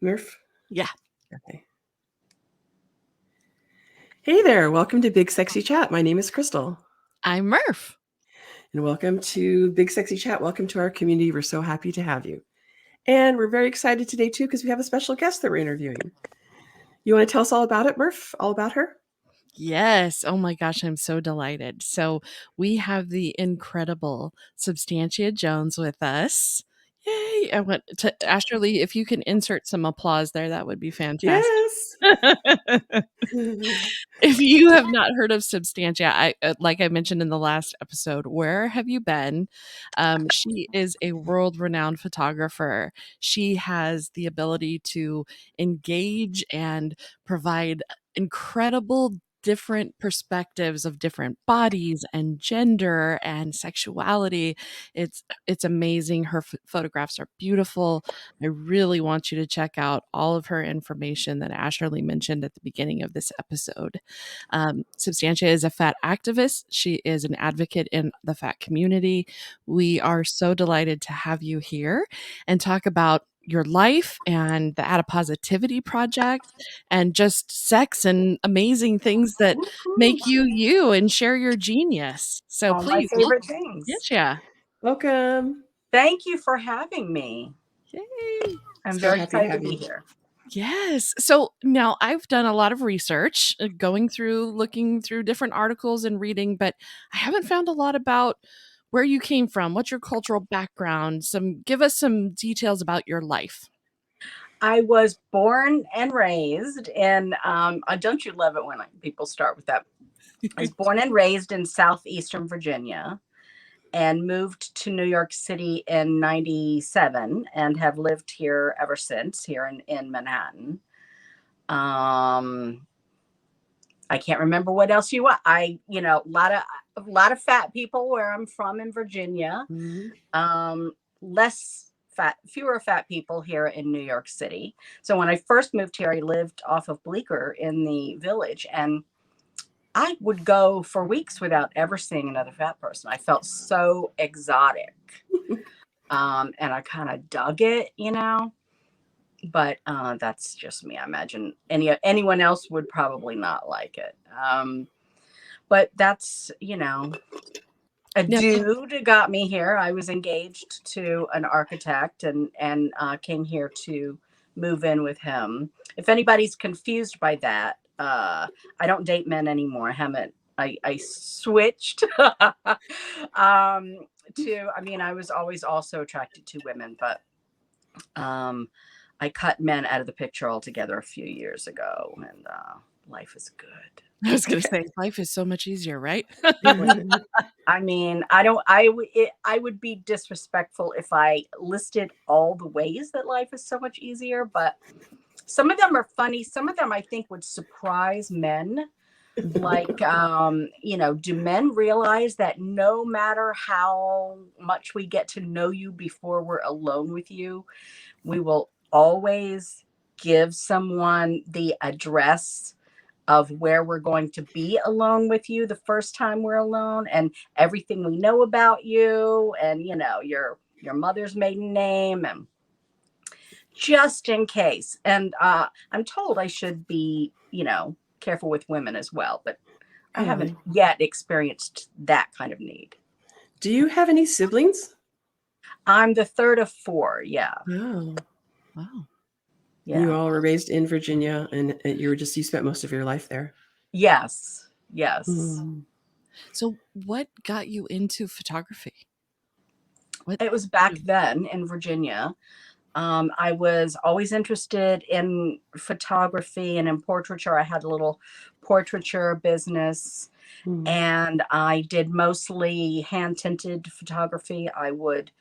Murph? Yeah. Okay. Hey there, welcome to Big Sexy Chat. My name is Crystal. I'm Murph. And welcome to Big Sexy Chat. Welcome to our community. We're so happy to have you. And we're very excited today, too, because we have a special guest that we're interviewing. You want to tell us all about it, Murph? All about her? Yes. Oh my gosh, I'm so delighted. So we have the incredible Substantia Jones with us. Yay. I want to Asherlee, if you can insert some applause there, that would be fantastic. Yes. If you have not heard of Substantia, like I mentioned in the last episode, where have you been? She is a world-renowned photographer. She has the ability to engage and provide incredible different perspectives of different bodies and gender and sexuality. It's amazing. Her photographs are beautiful. I really want you to check out all of her information that Asherlee mentioned at the beginning of this episode. Substantia is a fat activist. She is an advocate in the fat community. We are so delighted to have you here and talk about your life and the Adipositivity Project and just sex and amazing things that make you you and share your genius. So All my please, favorite welcome. things. Yeah. Welcome. Thank you for having me. Yay. I'm So very happy to excited to have be you. here. Yes. So now I've done a lot of research, looking through different articles and reading, but I haven't found a lot about where you came from, what's your cultural background, give us some details about your life. I was born and raised in, don't you love it when people start with that? I was born and raised in southeastern Virginia and moved to New York City in 97 and have lived here ever since, here in Manhattan. I can't remember what else you want. A lot of fat people where I'm from in Virginia. Less fat, fewer fat people here in New York City. So when I first moved here, I lived off of Bleecker in the Village, and I would go for weeks without ever seeing another fat person. I felt so exotic, and I kind of dug it, But that's just me. I imagine anyone else would probably not like it. But that's a Now, dude got me here. I was engaged to an architect and came here to move in with him. If anybody's confused by that, I don't date men anymore. I haven't. I switched I was always also attracted to women, but I cut men out of the picture altogether a few years ago, and life is good. I was going to say life is so much easier, right? I mean, I would be disrespectful if I listed all the ways that life is so much easier, but some of them are funny. Some of them I think would surprise men. Like, do men realize that no matter how much we get to know you before we're alone with you, we will always give someone the address of where we're going to be alone with you the first time we're alone, and everything we know about you, and your mother's maiden name, and just in case. And I'm told I should be careful with women as well, but I haven't yet experienced that kind of need. Do you have any siblings? I'm the third of four. Yeah. Oh. Wow. And you Yeah. all were raised in Virginia, and you spent most of your life there. Yes. Yes. So what got you into photography? It was back then in Virginia. I was always interested in photography and in portraiture. I had a little portraiture business, and I did mostly hand tinted photography. I would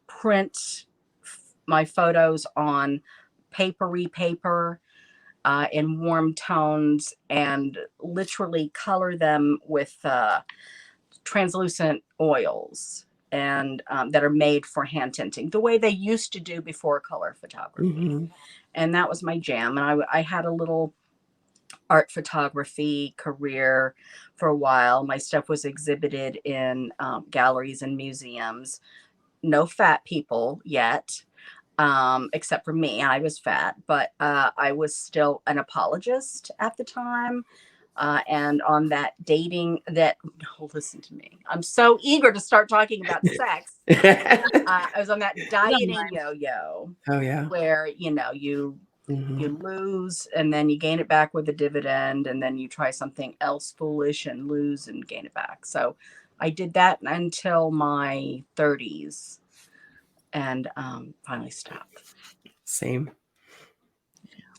print my photos on papery paper in warm tones and literally color them with translucent oils and that are made for hand tinting the way they used to do before color photography. And that was my jam. And I had a little art photography career for a while. My stuff was exhibited in galleries and museums. No fat people yet. except for me. I was fat, but I was still an apologist at the time. And on that dating that, no, listen to me. I'm so eager to start talking about sex. I was on that dieting yo-yo Oh yeah. where, you lose and then you gain it back with a dividend, and then you try something else foolish and lose and gain it back. So I did that until my 30s and finally stopped. Same.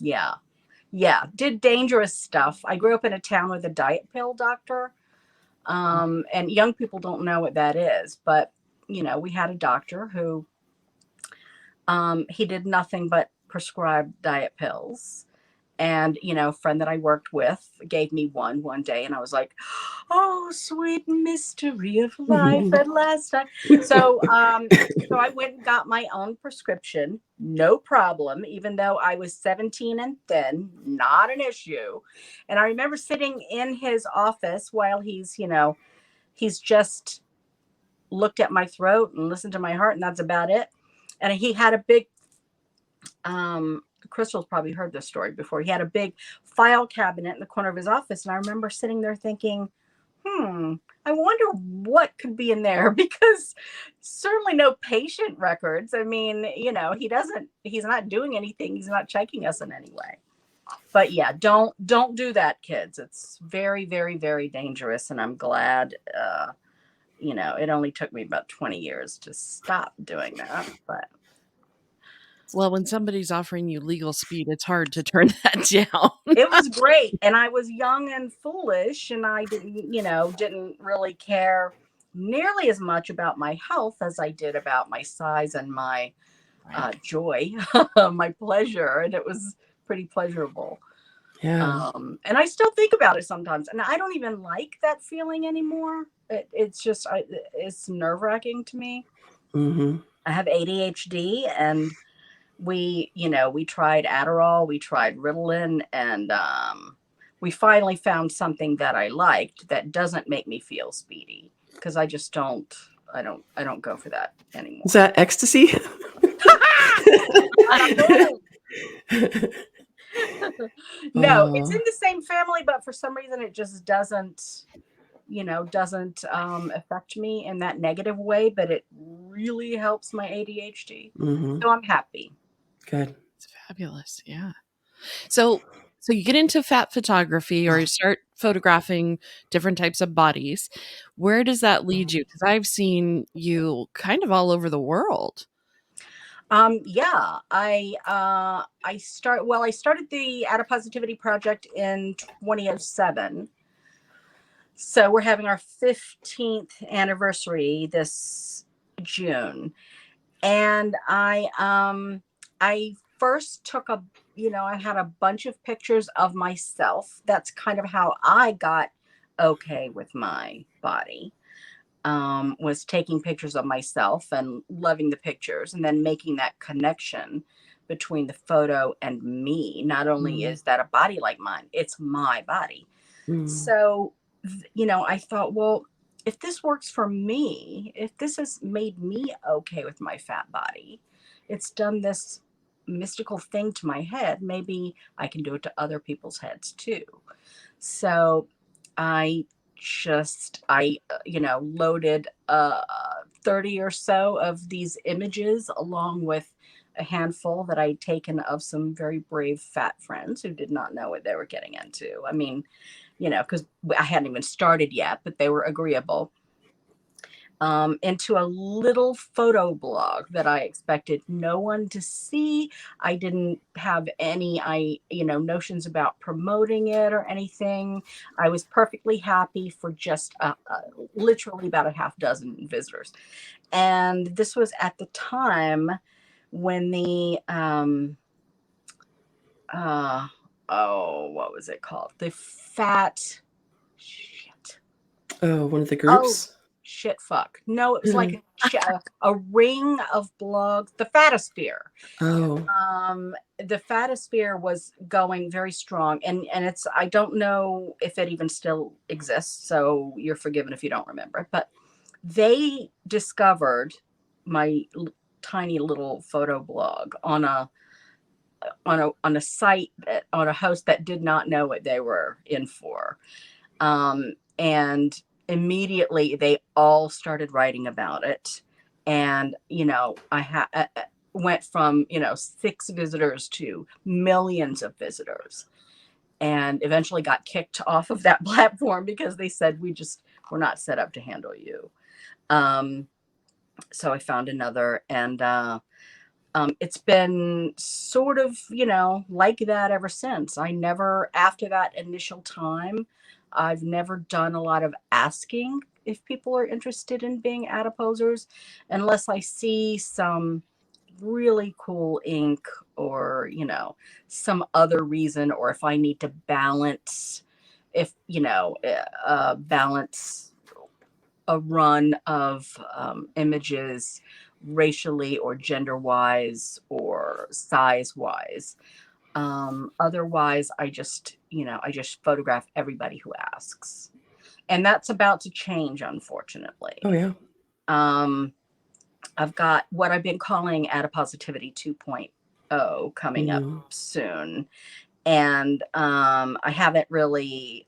Yeah. Yeah. Did dangerous stuff. I grew up in a town with a diet pill doctor. And young people don't know what that is, but we had a doctor who he did nothing but prescribe diet pills. And, a friend that I worked with gave me one day, and I was like, oh, sweet mystery of life at last. So I went and got my own prescription, no problem, even though I was 17 and thin, not an issue. And I remember sitting in his office while he's just looked at my throat and listened to my heart, and that's about it. And he had a big, Crystal's probably heard this story before. He had a big file cabinet in the corner of his office. And I remember sitting there thinking, I wonder what could be in there, because certainly no patient records. I mean, he's not doing anything. He's not checking us in any way. But yeah, don't do that, kids. It's very, very, very dangerous. And I'm glad, it only took me about 20 years to stop doing that. But Well, when somebody's offering you legal speed, it's hard to turn that down. it was great. And I was young and foolish, and I didn't really care nearly as much about my health as I did about my size and my joy, my pleasure. And it was pretty pleasurable. Yeah. And I still think about it sometimes, and I don't even like that feeling anymore. It's just, it's nerve-wracking to me. I have ADHD, and we tried Adderall, we tried Ritalin, and we finally found something that I liked that doesn't make me feel speedy, because I just don't go for that anymore. Is that ecstasy? No, it's in the same family, but for some reason it just doesn't affect me in that negative way, but it really helps my ADHD. So I'm happy. Good. It's fabulous. Yeah. So you get into fat photography, or you start photographing different types of bodies. Where does that lead you? Because I've seen you kind of all over the world. Yeah, I started the Adipositivity Project in 2007. So we're having our 15th anniversary this June. And I first took I had a bunch of pictures of myself. That's kind of how I got okay with my body. Was taking pictures of myself and loving the pictures, and then making that connection between the photo and me. Not only is that a body like mine, it's my body. So, I thought, well, if this works for me, if this has made me okay with my fat body, it's done this mystical thing to my head, maybe I can do it to other people's heads too. So I loaded 30 or so of these images, along with a handful that I'd taken of some very brave fat friends who did not know what they were getting into. I mean, because I hadn't even started yet, but they were agreeable. Into a little photo blog that I expected no one to see. I didn't have any, notions about promoting it or anything. I was perfectly happy for just literally about a half dozen visitors. And this was at the time when the, what was it called? The fat shit. Oh, one of the groups? Shit fuck. No, it was like a ring of blogs, the Fatosphere. The Fatosphere was going very strong, and it's, I don't know if it even still exists, so you're forgiven if you don't remember it, but they discovered my tiny little photo blog on a site on a host that did not know what they were in for. And immediately they all started writing about it. And, I went from, 6 visitors to millions of visitors, and eventually got kicked off of that platform because they said, we're not set up to handle you. So I found another, and it's been sort of, like that ever since. After that initial time, I've never done a lot of asking if people are interested in being adiposers, unless I see some really cool ink, or, some other reason, or if I need to balance, balance a run of images racially or gender wise or size wise. Otherwise, I just photograph everybody who asks, and that's about to change, unfortunately. Oh yeah. I've got what I've been calling Adipositivity 2.0 coming up soon, and I haven't really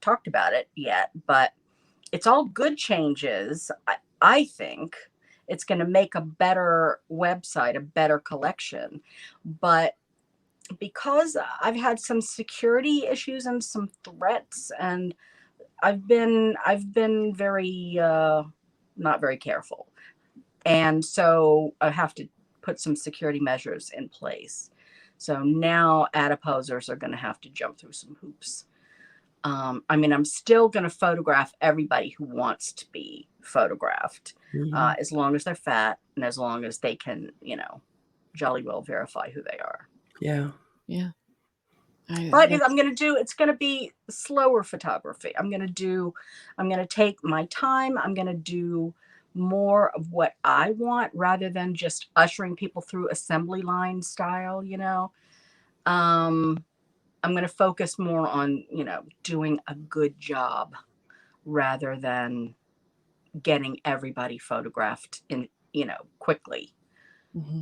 talked about it yet, but it's all good changes. I think it's going to make a better website, a better collection. But because I've had some security issues and some threats, and I've been very not very careful, and so I have to put some security measures in place. So now adiposers are going to have to jump through some hoops. I'm still going to photograph everybody who wants to be photographed, as long as they're fat and as long as they can, jolly well verify who they are. Yeah. Yeah. But it's going to be slower photography. I'm going to take my time. I'm going to do more of what I want rather than just ushering people through assembly line style, I'm going to focus more on, doing a good job rather than getting everybody photographed in, quickly. Mm-hmm.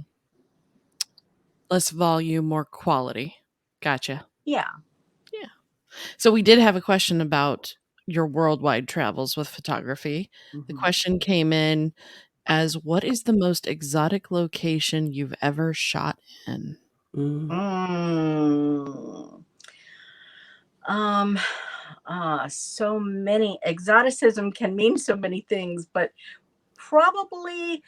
Less volume, more quality. Gotcha. Yeah. Yeah. So we did have a question about your worldwide travels with photography. The question came in as, what is the most exotic location you've ever shot in? So many. Exoticism can mean so many things, but probably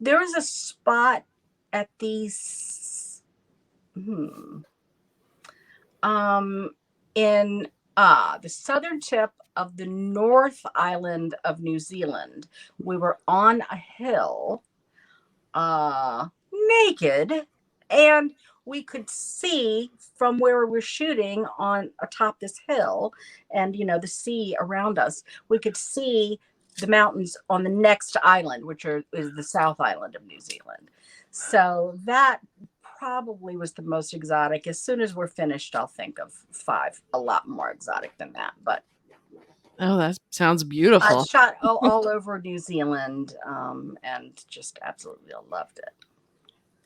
there is a spot at these in the southern tip of the North Island of New Zealand. We were on a hill, naked, and we could see from where we were shooting on atop this hill, and the sea around us. We could see the mountains on the next island, which is the South Island of New Zealand. So that probably was the most exotic. As soon as we're finished, I'll think of 5 a lot more exotic than that. But oh, that sounds I beautiful. shot all over New Zealand, and just absolutely loved it.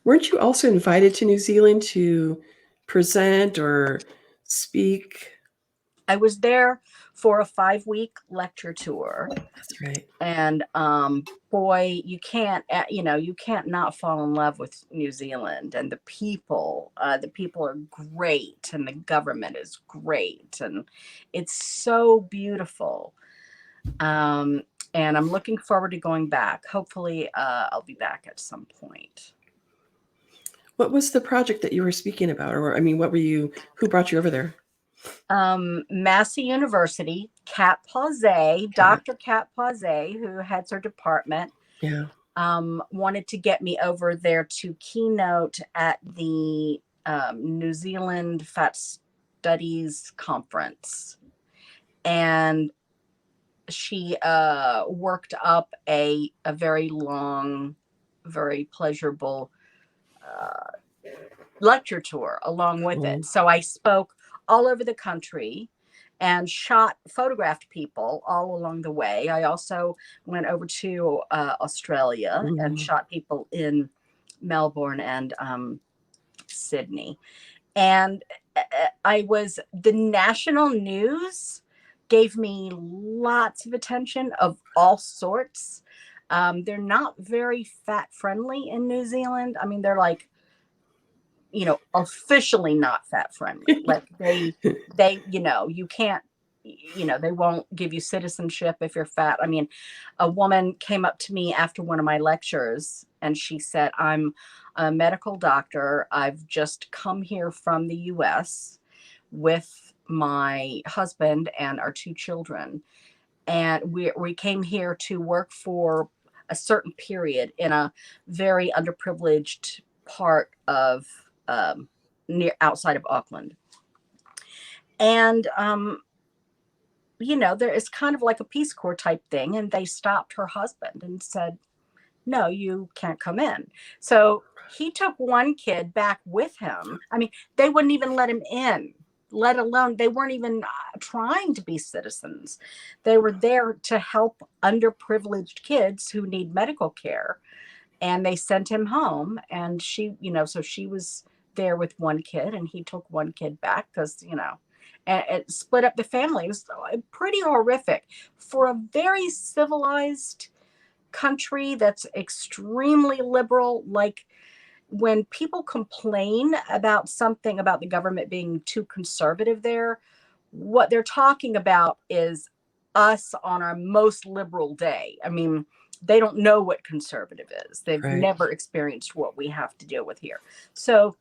Weren't you also invited to New Zealand to present or speak? I was there for a 5-week lecture tour. That's right. And boy, you can't not fall in love with New Zealand, and the people. The people are great, and the government is great, and it's so beautiful. And I'm looking forward to going back. Hopefully, I'll be back at some point. What was the project that you were speaking about? Or, who brought you over there? Massey University, Dr. Kat Pausé, who heads her department, wanted to get me over there to keynote at the New Zealand Fat Studies Conference. And she worked up a very long, very pleasurable lecture tour along with it. So I spoke all over the country and photographed people all along the way. I also went over to Australia and shot people in Melbourne and Sydney. And the national news gave me lots of attention of all sorts. They're not very fat friendly in New Zealand. I mean, they're like, officially not fat friendly. Like they, you can't, they won't give you citizenship if you're fat. I mean, a woman came up to me after one of my lectures and she said, I'm a medical doctor. I've just come here from the US with my husband and our 2 children. And we came here to work for a certain period in a very underprivileged part of near outside of Auckland. And there is kind of like a Peace Corps type thing, and they stopped her husband and said, "No, you can't come in." So he took one kid back with him. I mean, they wouldn't even let him in, let alone they weren't even trying to be citizens. They were there to help underprivileged kids who need medical care. And they sent him home, and so she was there with one kid and he took one kid back because, and it split up the family. It was pretty horrific for a very civilized country that's extremely liberal. Like, when people complain about something about the government being too conservative there, what they're talking about is us on our most liberal day. I mean, they don't know what conservative is. They've Right. never experienced what we have to deal with here. So,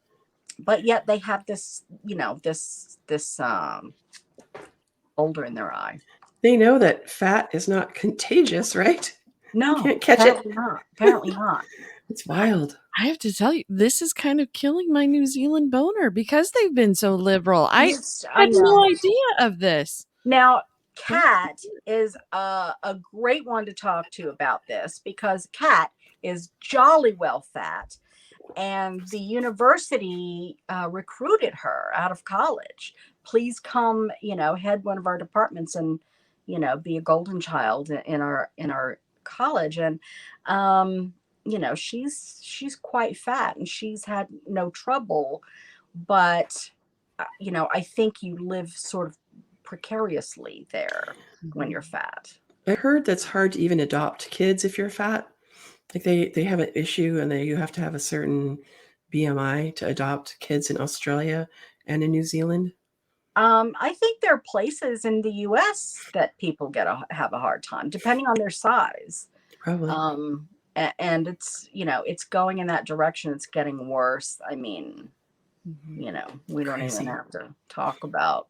but yet they have this, this boulder in their eye. They know that fat is not contagious, right? No, Can't catch it. apparently not. Apparently not. It's wild. I have to tell you, this is kind of killing my New Zealand boner because they've been so liberal. I Yes, I had no know. idea of this. Now, Kat is a great one to talk to about this because Kat is jolly well fat, and the university recruited her out of college. Please come, head one of our departments and, be a golden child in our college. And she's quite fat and she's had no trouble, but I think you live sort of precariously there when you're fat. I heard that's hard to even adopt kids if you're fat. Like they have an issue and you have to have a certain BMI to adopt kids in Australia and in New Zealand. I think there are places in the US that people have a hard time, depending on their size. Probably. And it's, it's going in that direction. It's getting worse. I mean, we don't Crazy. even have to talk about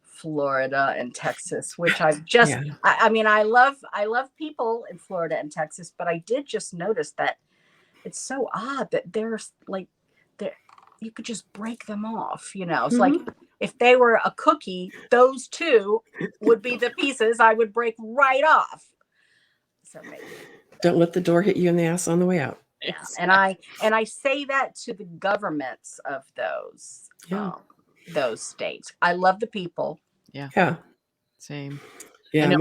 Florida and Texas, which I've just, Yeah. I mean, I love people in Florida and Texas, but I did just notice that it's so odd that there's like, you could just break them off, It's like, if they were a cookie, those two would be the pieces I would break right off. So maybe. Don't let the door hit you in the ass on the way out. Yeah. And I say that to the governments of those states. I love the people. Yeah. Same. Yeah.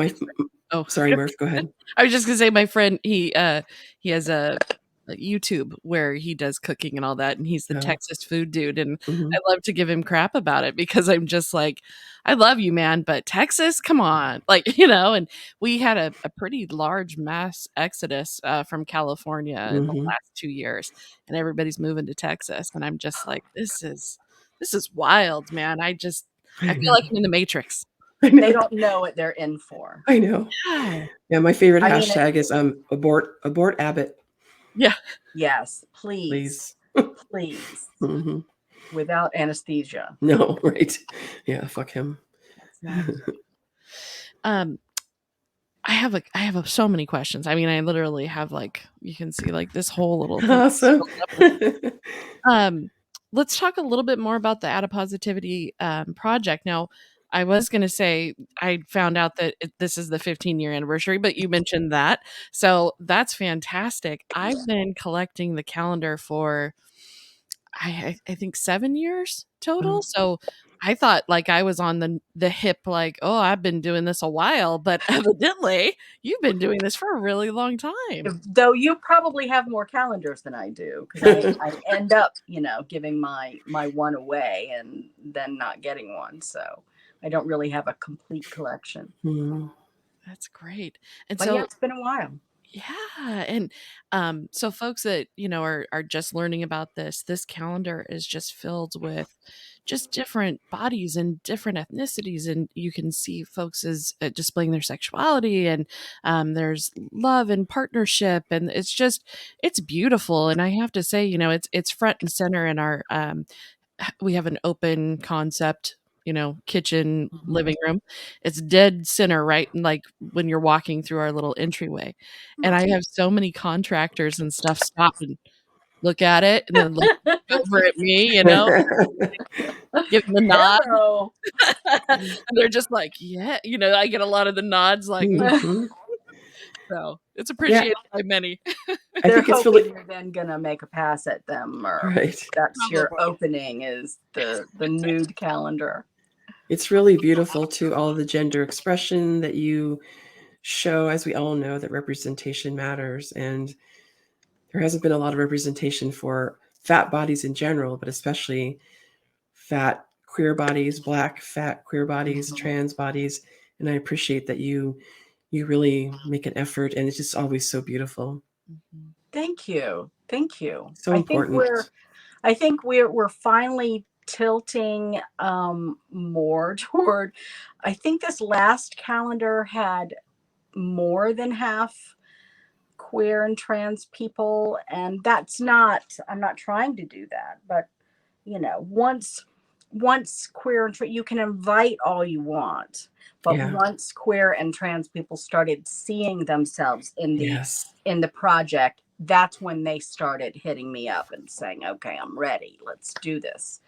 Oh, sorry, Murph. Go ahead. I was just gonna say, my friend, he has a YouTube where he does cooking and all that, and he's the Texas food dude, and I love to give him crap about it because I'm just like, I love you, man, but Texas, come on, like, and we had a pretty large mass exodus from California in the last 2 years, and everybody's moving to Texas, and I'm just like, this is wild, man. I feel like I'm in the Matrix. They don't know what they're in for. I know. Yeah. Yeah, my favorite hashtag is abort Abbott. Yeah. Yes, please. Please. Without anesthesia. No, right. Yeah, fuck him. I have so many questions. I mean, I literally have you can see this whole little thing. Awesome. Let's talk a little bit more about the Adipositivity Project. Now, I was going to say I found out that this is the 15-year anniversary, but you mentioned that. So that's fantastic. I've been collecting the calendar for, I think 7 years total. So I thought like I was on the hip, like, oh, I've been doing this a while, but evidently you've been doing this for a really long time. Though you probably have more calendars than I do, because I end up, giving my one away and then not getting one. So I don't really have a complete collection. Mhm. That's great. And But yeah, so it's been a while. yeah, and so folks that are just learning about this calendar is just filled with just different bodies and different ethnicities, and you can see folks as displaying their sexuality, and there's love and partnership, and it's beautiful. And I have to say, it's front and center in our we have an open concept, kitchen, living room. It's dead center, right? And like when you're walking through our little entryway. And I have so many contractors and stuff stop and look at it and then look over at me, give them the nod. Hello. And they're just like, yeah, I get a lot of the nods like, Mhm. so it's Yeah, appreciated by many. I They're think it's hoping really you're then gonna make a pass at them, or right. that's your Probably. opening, is the nude calendar. It's really beautiful too, all of the gender expression that you show, as we all know that representation matters. And there hasn't been a lot of representation for fat bodies in general, but especially fat queer bodies, Black fat queer bodies, Mhm. trans bodies. And I appreciate that you really make an effort, and it's just always so beautiful. Mhm. Thank you. Thank you. So important. I think we're finally tilting more toward, I think this last calendar had more than half queer and trans people, and that's not, I'm not trying to do that, but once queer and you can invite all you want, but Yeah. once queer and trans people started seeing themselves Yes. in the project, that's when they started hitting me up and saying, okay, I'm ready, let's do this.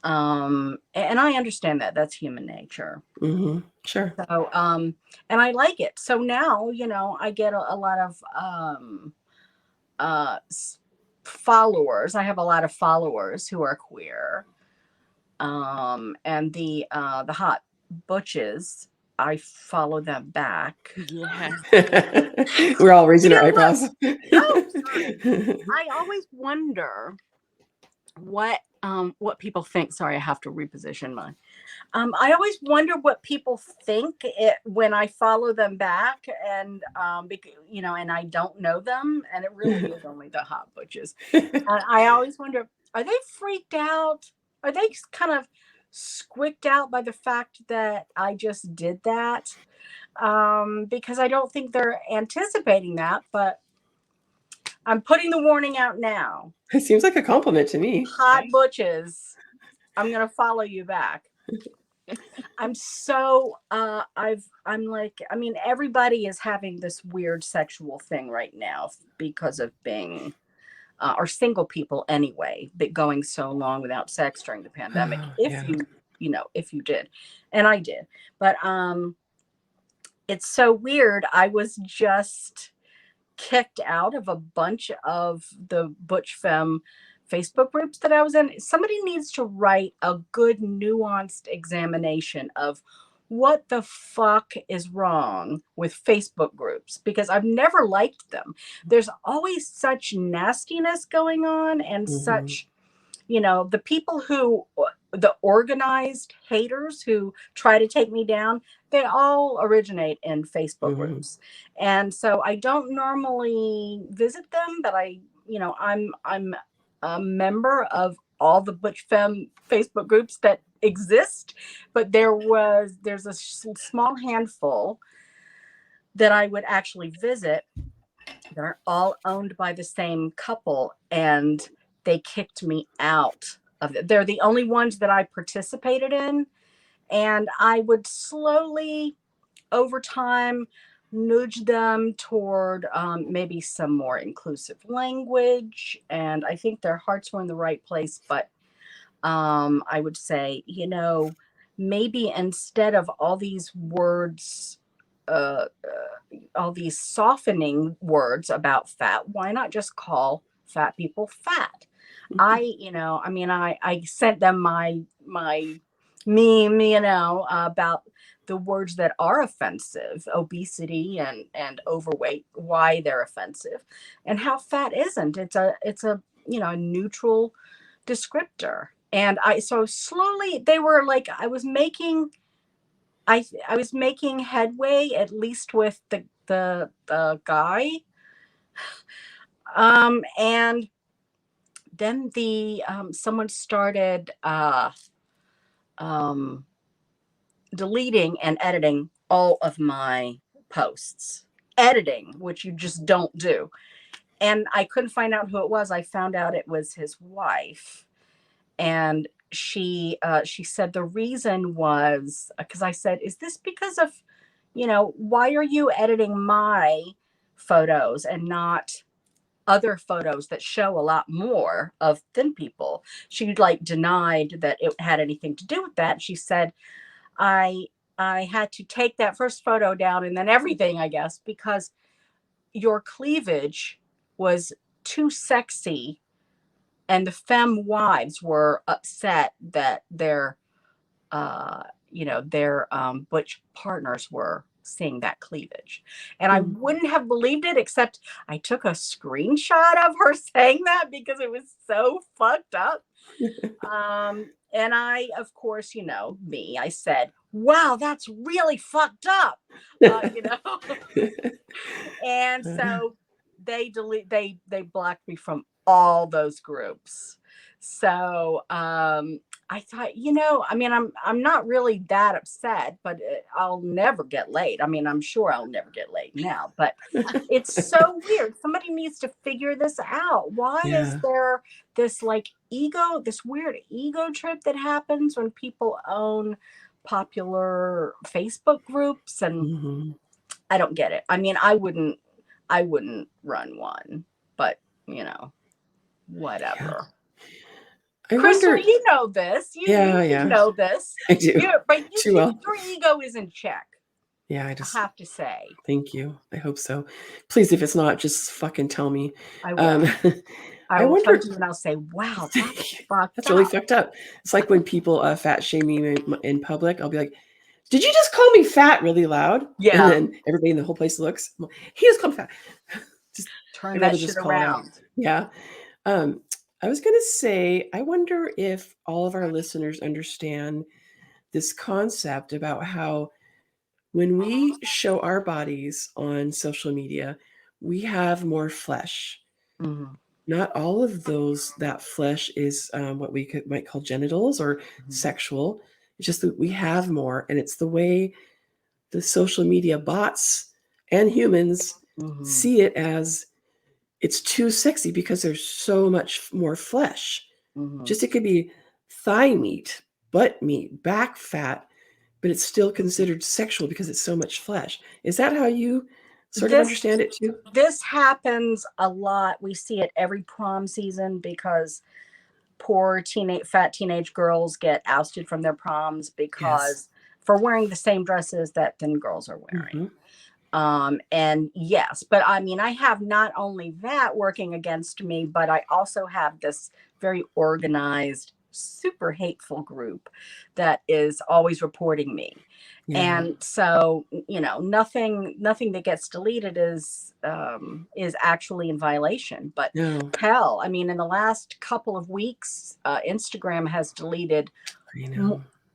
And I understand that that's human nature. Hmm. Sure. So and I like it. So now, I get a lot of uh followers. I have a lot of followers who are queer. And the hot butches, I follow them back. Yeah. We're all raising our You know eyebrows. Oh, sorry. I always wonder what people think. Sorry, I have to reposition mine. I always wonder what people think when I follow them back, and and I don't know them, and it really is only the hot butches. And I always wonder, are they freaked out? Are they kind of squicked out by the fact that I just did that? Because I don't think they're anticipating that, but I'm putting the warning out now. It seems like a compliment to me. Hot butches, I'm gonna follow you back. I'm so I'm like, I mean, everybody is having this weird sexual thing right now because of being or single people anyway, but going so long without sex during the pandemic. Oh, If yeah. if you did, and I did, but it's so weird. I was just kicked out of a bunch of the Butch Femme Facebook groups that I was in. Somebody needs to write a good, nuanced examination of what the fuck is wrong with Facebook groups, because I've never liked them. There's always such nastiness going on, and Hmm. such, the people the organized haters who try to take me down, they all originate in Facebook Hmm. groups. And so I don't normally visit them, but I'm a member of all the Butch Femme Facebook groups that exist. But there's a small handful that I would actually visit that are all owned by the same couple, and they kicked me out of it. They're the only ones that I participated in, and I would slowly, over time, nudge them toward maybe some more inclusive language, and I think their hearts were in the right place. But I would say, maybe instead of all these words, all these softening words about fat, why not just call fat people fat? I sent them my meme, about the words that are offensive, obesity and overweight, why they're offensive, and how fat isn't. It's a a neutral descriptor. And so slowly they were like, I was making headway, at least with the guy. And then someone started um deleting and editing all of my posts. Editing, which you just don't do. And I couldn't find out who it was. I found out it was his wife. And she said the reason was because I said, is this because of, why are you editing my photos and not other photos that show a lot more of thin people? She like denied that it had anything to do with that. She said, I had to take that first photo down and then everything, I guess, because your cleavage was too sexy, and the femme wives were upset that their butch partners were seeing that cleavage. And I wouldn't have believed it, except I took a screenshot of her saying that because it was so fucked up. And I, of course, me, I said, wow, that's really fucked up. And so they blocked me from all those groups. So I thought, I'm not really that upset, but I'll never get laid. I mean, I'm sure I'll never get laid now, but it's so weird. Somebody needs to figure this out. Why is there this this weird ego trip that happens when people own popular Facebook groups? And I don't get it. I mean, I wouldn't run one, but whatever. Crystal, wonder, you know this. You know this. I do. But Too well. your ego is in check. Yeah, I have to say. Thank you. I hope so. Please, if it's not, just fucking tell me. I will. I will wonder, come to you and I'll say, wow, that's really fucked up. It's like when people fat shame me in public, I'll be like, did you just call me fat really loud? Yeah. And then everybody in the whole place looks. He just called me fat. Just turn that shit around. Yeah. I was going to say, I wonder if all of our listeners understand this concept about how when we show our bodies on social media, we have more flesh. Not all of that flesh is what we might call genitals or sexual. It's just that we have more, and it's the way the social media bots and humans see it as it's too sexy because there's so much more flesh. Just it could be thigh meat, butt meat, back fat, but it's still considered sexual because it's so much flesh. Is that how you sort of understand it too? This happens a lot. We see it every prom season because poor fat teenage girls get ousted from their proms because for wearing the same dresses that thin girls are wearing. And yes, but I mean, I have not only that working against me, but I also have this very organized, super hateful group that is always reporting me. And so, nothing that gets deleted is actually in violation. But hell, I mean, in the last couple of weeks, Instagram has deleted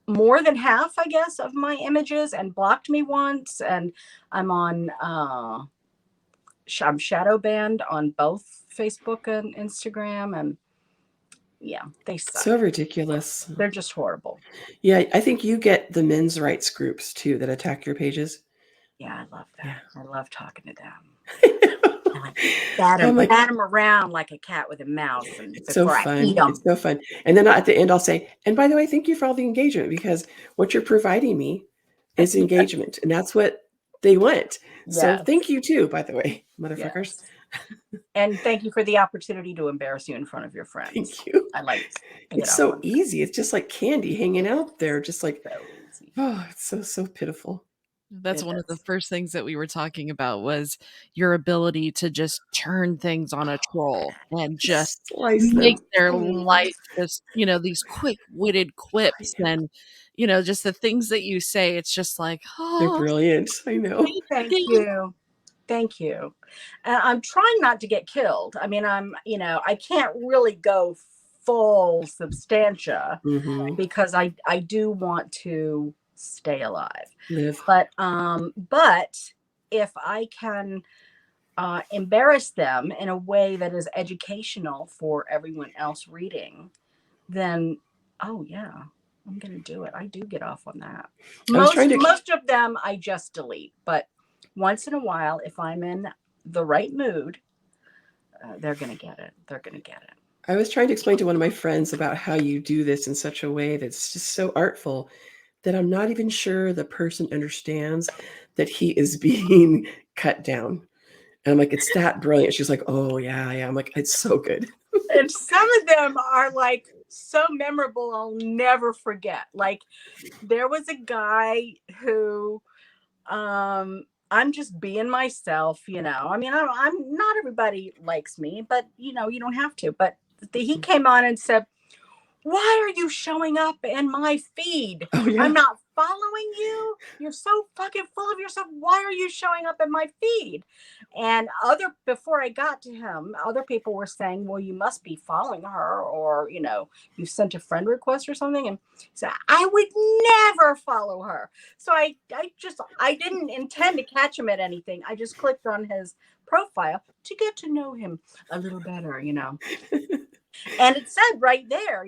more than half, I guess, of my images and blocked me once. And I'm on, I'm shadow banned on both Facebook and Instagram. And yeah, they suck. So ridiculous. They're just horrible. Yeah, I think you get the men's rights groups too that attack your pages. Yeah, I love that. Yeah. I love talking to them. Bat them around like a cat with a mouse. And it's so fun. It's so fun. And then at the end, I'll say, and by the way, thank you for all the engagement, because what you're providing me is engagement. And that's what they want. Yes. So thank you too, by the way, motherfuckers. Yes. And thank you for the opportunity to embarrass you in front of your friends. Thank you. I like it. It's so easy. It's just like candy hanging out there. Just like, oh, it's so pitiful. That's It one of the is. first things that we were talking about was your ability to just turn things on a troll and just Slice make them. their Mm. life just, these quick-witted quips and, just the things that you say, it's just like, They're "Oh, brilliant. I know. say it Thank again." you. Thank you. I'm trying not to get killed. I mean, I can't really go full Substantia Hmm. because I do want to stay alive. Live. But if I can embarrass them in a way that is educational for everyone else reading, then oh yeah, I'm gonna do it. I do get off on that. I was trying to. Most of them I just delete, but once in a while, if I'm in the right mood, they're gonna get it. They're gonna get it. I was trying to explain to one of my friends about how you do this in such a way that's just so artful that I'm not even sure the person understands that he is being cut down. And I'm like, it's that brilliant. She's like, oh yeah, yeah. I'm like, it's so good. And some of them are like so memorable, I'll never forget. Like there was a guy who I'm just being myself, I mean, I'm not everybody likes me, but you don't have to. But he came on and said, "Why are you showing up in my feed? Oh yeah. I'm not following you. You're so fucking full of yourself. Why are you showing up in my feed?" And before I got to him, other people were saying, "Well, you must be following her, or you sent a friend request or something." And he said, "I would never follow her." So I didn't intend to catch him at anything. I just clicked on his profile to get to know him a little better. And it said right there,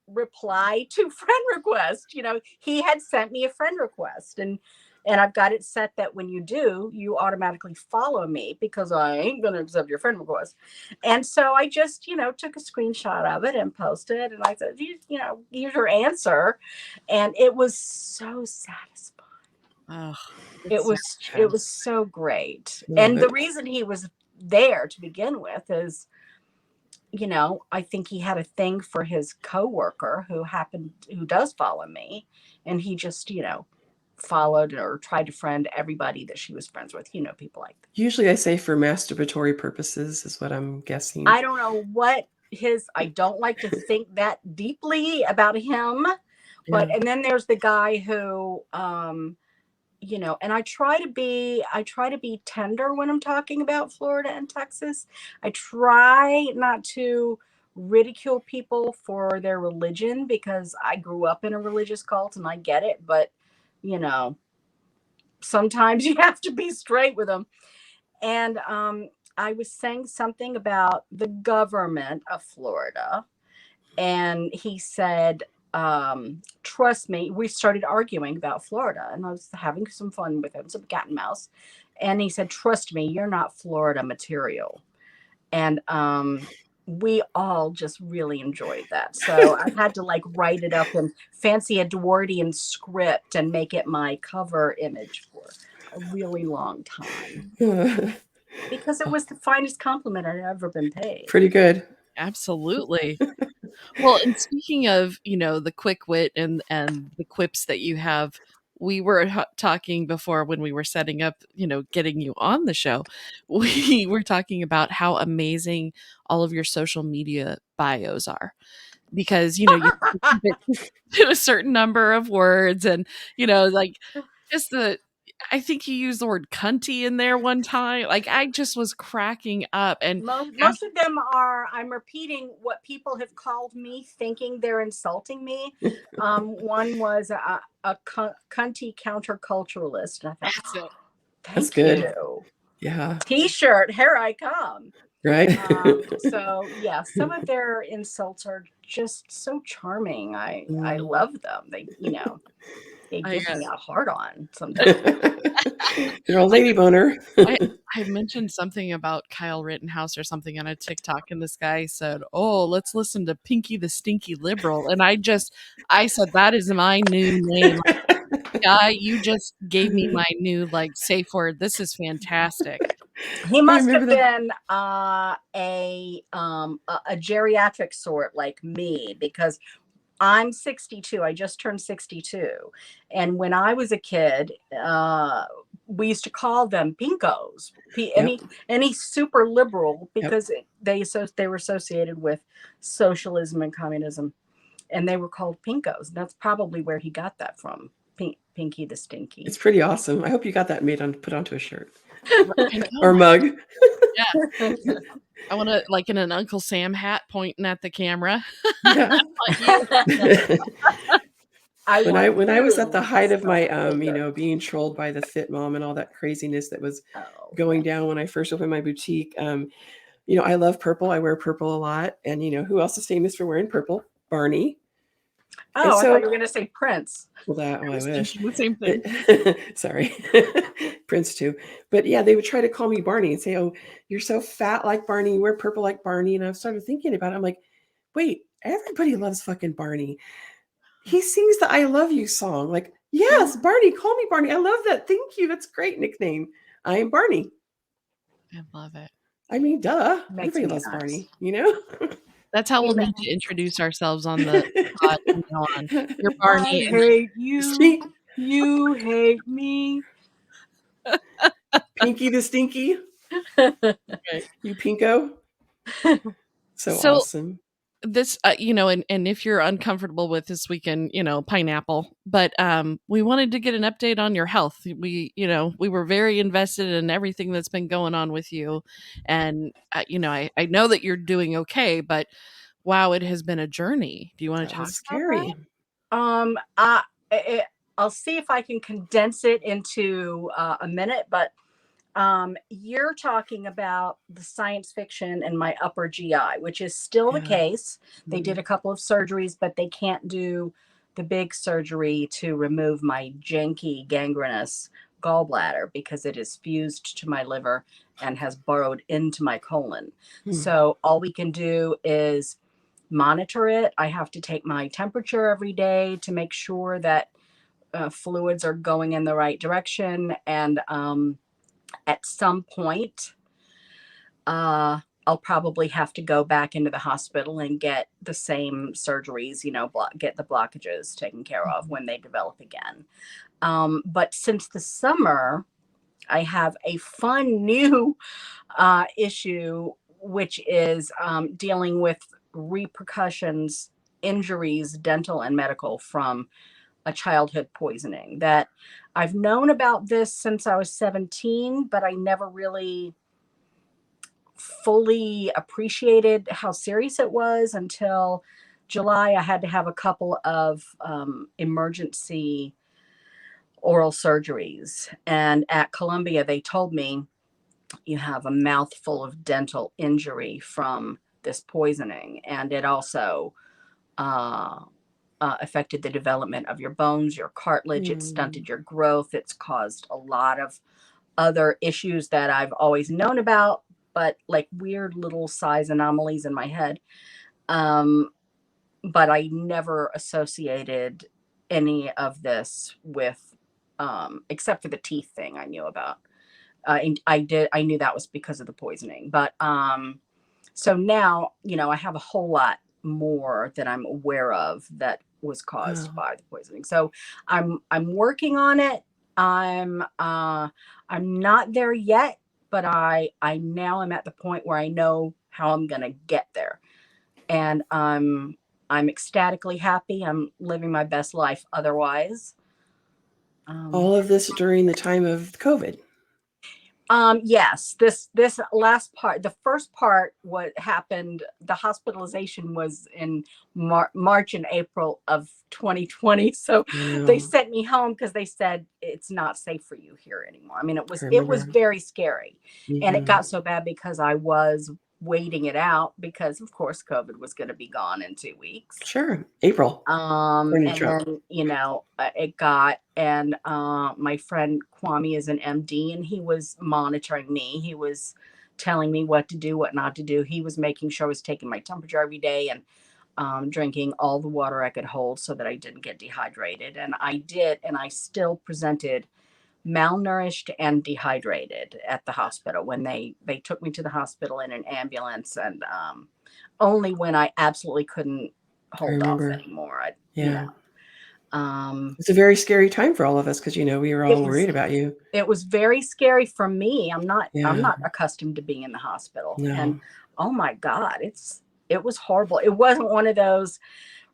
reply to friend request. He had sent me a friend request, and I've got it set that when you do, you automatically follow me because I ain't gonna accept your friend request. And so I just, took a screenshot of it and posted, and I said, here's your answer. And it was so satisfying. Oh, It it's was Yeah. it was so great. Love And the it. reason he was there to begin with is I think he had a thing for his coworker who does follow me, and he just, followed or tried to friend everybody that she was friends with, people like that. Usually I say for masturbatory purposes is what I'm guessing. I don't know I don't like to think that deeply about him, but Yeah. and then there's the guy who and I try to be tender when I'm talking about Florida and Texas. I try not to ridicule people for their religion because I grew up in a religious cult and I get it, but you know, sometimes you have to be straight with them. And I was saying something about the government of Florida, and he said, trust me. We started arguing about Florida, and I was having some fun with him, some cat and mouse. And he said, trust me, you're not Florida material. And we all just really enjoyed that. So I had to like write it up in fancy Edwardian script and make it my cover image for a really long time because it was the finest compliment I'd ever been paid. Pretty good. absolutely. Well, and speaking of, the quick wit and the quips that you have, we were talking before when we were setting up, getting you on the show. We were talking about how amazing all of your social media bios are because, you have to keep it to a certain number of words and, like just I think you used the word cunty in there one time. Like I just was cracking up and Most of them are, I'm repeating what people have called me thinking they're insulting me. One was a cunty counterculturalist. And I thought, that's it. That's thank good. you. Yeah. T-shirt, here I come. Right. So yeah, some of their insults are just so charming. I love them. They I, give me a heart on sometimes. You're a lady boner. I mentioned something about Kyle Rittenhouse or something on a TikTok, and this guy said, "Oh, let's listen to Pinky the Stinky Liberal," and I said, "That is my new name, guy. You just gave me my new safe word. This is fantastic." He I must remember have that. been a geriatric sort like me because I'm 62. I just turned 62. And when I was a kid, we used to call them pinkos. Yep. Any super liberal, Yep. because they were associated with socialism and communism, and they were called pinkos. That's probably where he got that from. Pinky the Stinky. It's pretty awesome. I hope you got that put onto a shirt I know. or mug. Yeah. I want to, like, in an Uncle Sam hat pointing at the camera. Yeah. You. When I was at the height of my being trolled by the fit mom and all that craziness that was going down when I first opened my boutique, I love purple. I wear purple a lot. And who else is famous for wearing purple? Barney. Oh, I thought you were going to say Prince. Well, I wish. The same thing. Sorry. Prince too. But yeah, they would try to call me Barney and say, "Oh, you're so fat like Barney. You wear purple like Barney." And I started thinking about it. I'm like, wait, everybody loves fucking Barney. He sings the I Love You song. Like, yes, Barney, call me Barney. I love that. Thank you. That's a great nickname. I am Barney. I love it. I mean, duh. Makes Everybody me loves nice. Barney, That's how we'll need to introduce ourselves on the pod from now on. You're Barney. I hate you. You hate me. Pinky the Stinky. Right. You pinko. So awesome. This, and if you're uncomfortable with this, we can, pineapple. But we wanted to get an update on your health. We were very invested in everything that's been going on with you, and I know that you're doing okay, but wow, it has been a journey. Do you want to talk scary? About that? I'll see if I can condense it into a minute, but you're talking about the science fiction and my upper GI, which is still the case. They did a couple of surgeries, but they can't do the big surgery to remove my janky gangrenous gallbladder because it is fused to my liver and has burrowed into my colon. So all we can do is monitor it. I have to take my temperature every day to make sure that fluids are going in the right direction. And at some point, I'll probably have to go back into the hospital and get the same surgeries, get the blockages taken care of when they develop again. But since the summer, I have a fun new issue, which is dealing with repercussions, injuries, dental and medical, from a childhood poisoning. That I've known about this since I was 17, but I never really fully appreciated how serious it was until July. I had to have a couple of emergency oral surgeries. And at Columbia, they told me, you have a mouthful of dental injury from this poisoning. And it also affected the development of your bones, your cartilage. It stunted your growth. It's caused a lot of other issues that I've always known about, but like weird little size anomalies in my head. But I never associated any of this with, except for the teeth thing I knew about. I knew that was because of the poisoning. But so now, I have a whole lot more that I'm aware of that was caused by the poisoning. So I'm working on it. I'm not there yet, but I now am at the point where I know how I'm gonna get there. And I'm ecstatically happy. I'm living my best life otherwise. All of this during the time of COVID. Yes, this last part, the first part, what happened, the hospitalization was in March and April of 2020. So they sent me home because they said it's not safe for you here anymore. I mean, it was very scary. And it got so bad because I was waiting it out because of course COVID was going to be gone in 2 weeks. Sure. April. And then, it got, and my friend Kwame is an MD and he was monitoring me. He was telling me what to do, what not to do. He was making sure I was taking my temperature every day and drinking all the water I could hold so that I didn't get dehydrated. And I did, and I still presented malnourished and dehydrated at the hospital when they took me to the hospital in an ambulance. And only when I absolutely couldn't hold off remember. anymore. Yeah. Um, It's a very scary time for all of us because, you know, we were all it was worried about you. it was very scary for me. I'm Yeah. not accustomed to being in the hospital. And No. oh my God, it was horrible. It wasn't one of those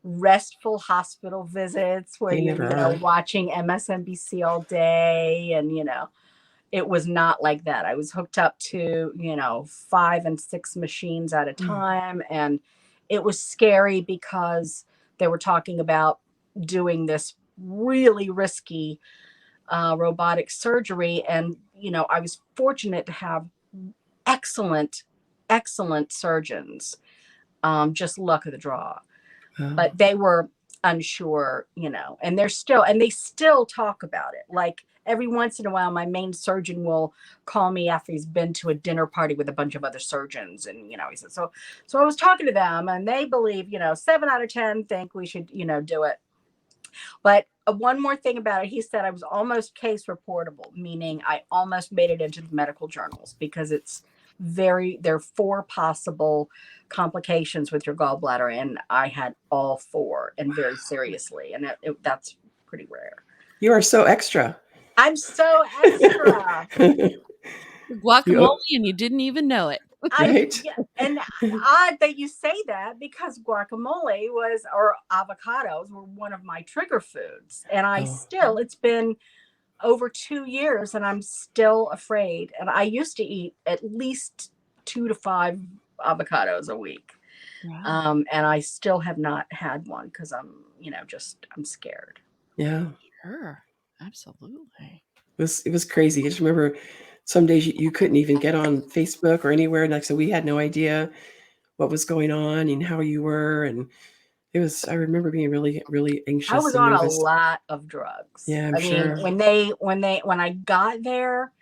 restful hospital visits where They you're, never are. watching MSNBC all day. And, it was not like that. I was hooked up to, 5 and 6 machines at a time. And it was scary because they were talking about doing this really risky robotic surgery. And, I was fortunate to have excellent, excellent surgeons. Just luck of the draw. But they were unsure, and they still talk about it. Like every once in a while, my main surgeon will call me after he's been to a dinner party with a bunch of other surgeons. And, he said, so I was talking to them and they believe, 7 out of 10 think we should, do it. But one more thing about it, he said I was almost case reportable, meaning I almost made it into the medical journals because there are 4 possible complications with your gallbladder, and I had all 4 and very seriously, and that's pretty rare. You are so extra. I'm so extra. Guacamole, and you didn't even know it. Right? And odd that you say that because guacamole or avocados were one of my trigger foods. And it's been over 2 years and I'm still afraid. And I used to eat at least 2 to 5 avocados a week. Wow. And I still have not had one because I'm scared. Yeah. Sure. Absolutely. It was crazy. I just remember some days you couldn't even get on Facebook or anywhere. And like, so we had no idea what was going on and how you were. And I remember being really, really anxious. I was and on nervous. a lot of drugs. Yeah, I'm I sure. mean, when I got there,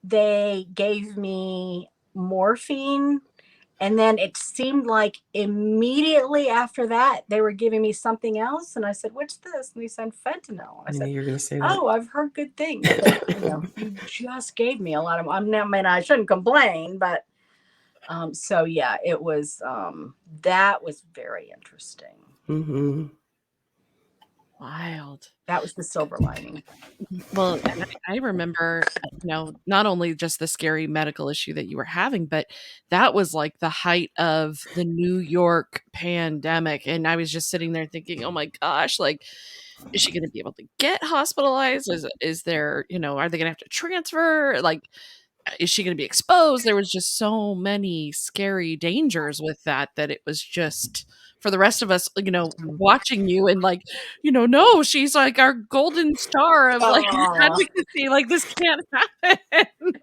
they gave me morphine. And then it seemed like immediately after that, they were giving me something else. And I said, what's this? And they said, fentanyl. I said, You're going to say that. oh, I've heard good things. But, you just gave me a lot of, I shouldn't complain, but so yeah, it was, that was very interesting. Mm-hmm. Wild. That was the silver lining. Well, and I remember, not only just the scary medical issue that you were having, but that was like the height of the New York pandemic. And I was just sitting there thinking, oh my gosh, like, is she going to be able to get hospitalized? Is there, are they going to have to transfer? Like, is she going to be exposed? There was just so many scary dangers with that it was just for the rest of us, watching you and like, no, she's like our golden star of like advocacy. Like this can't happen.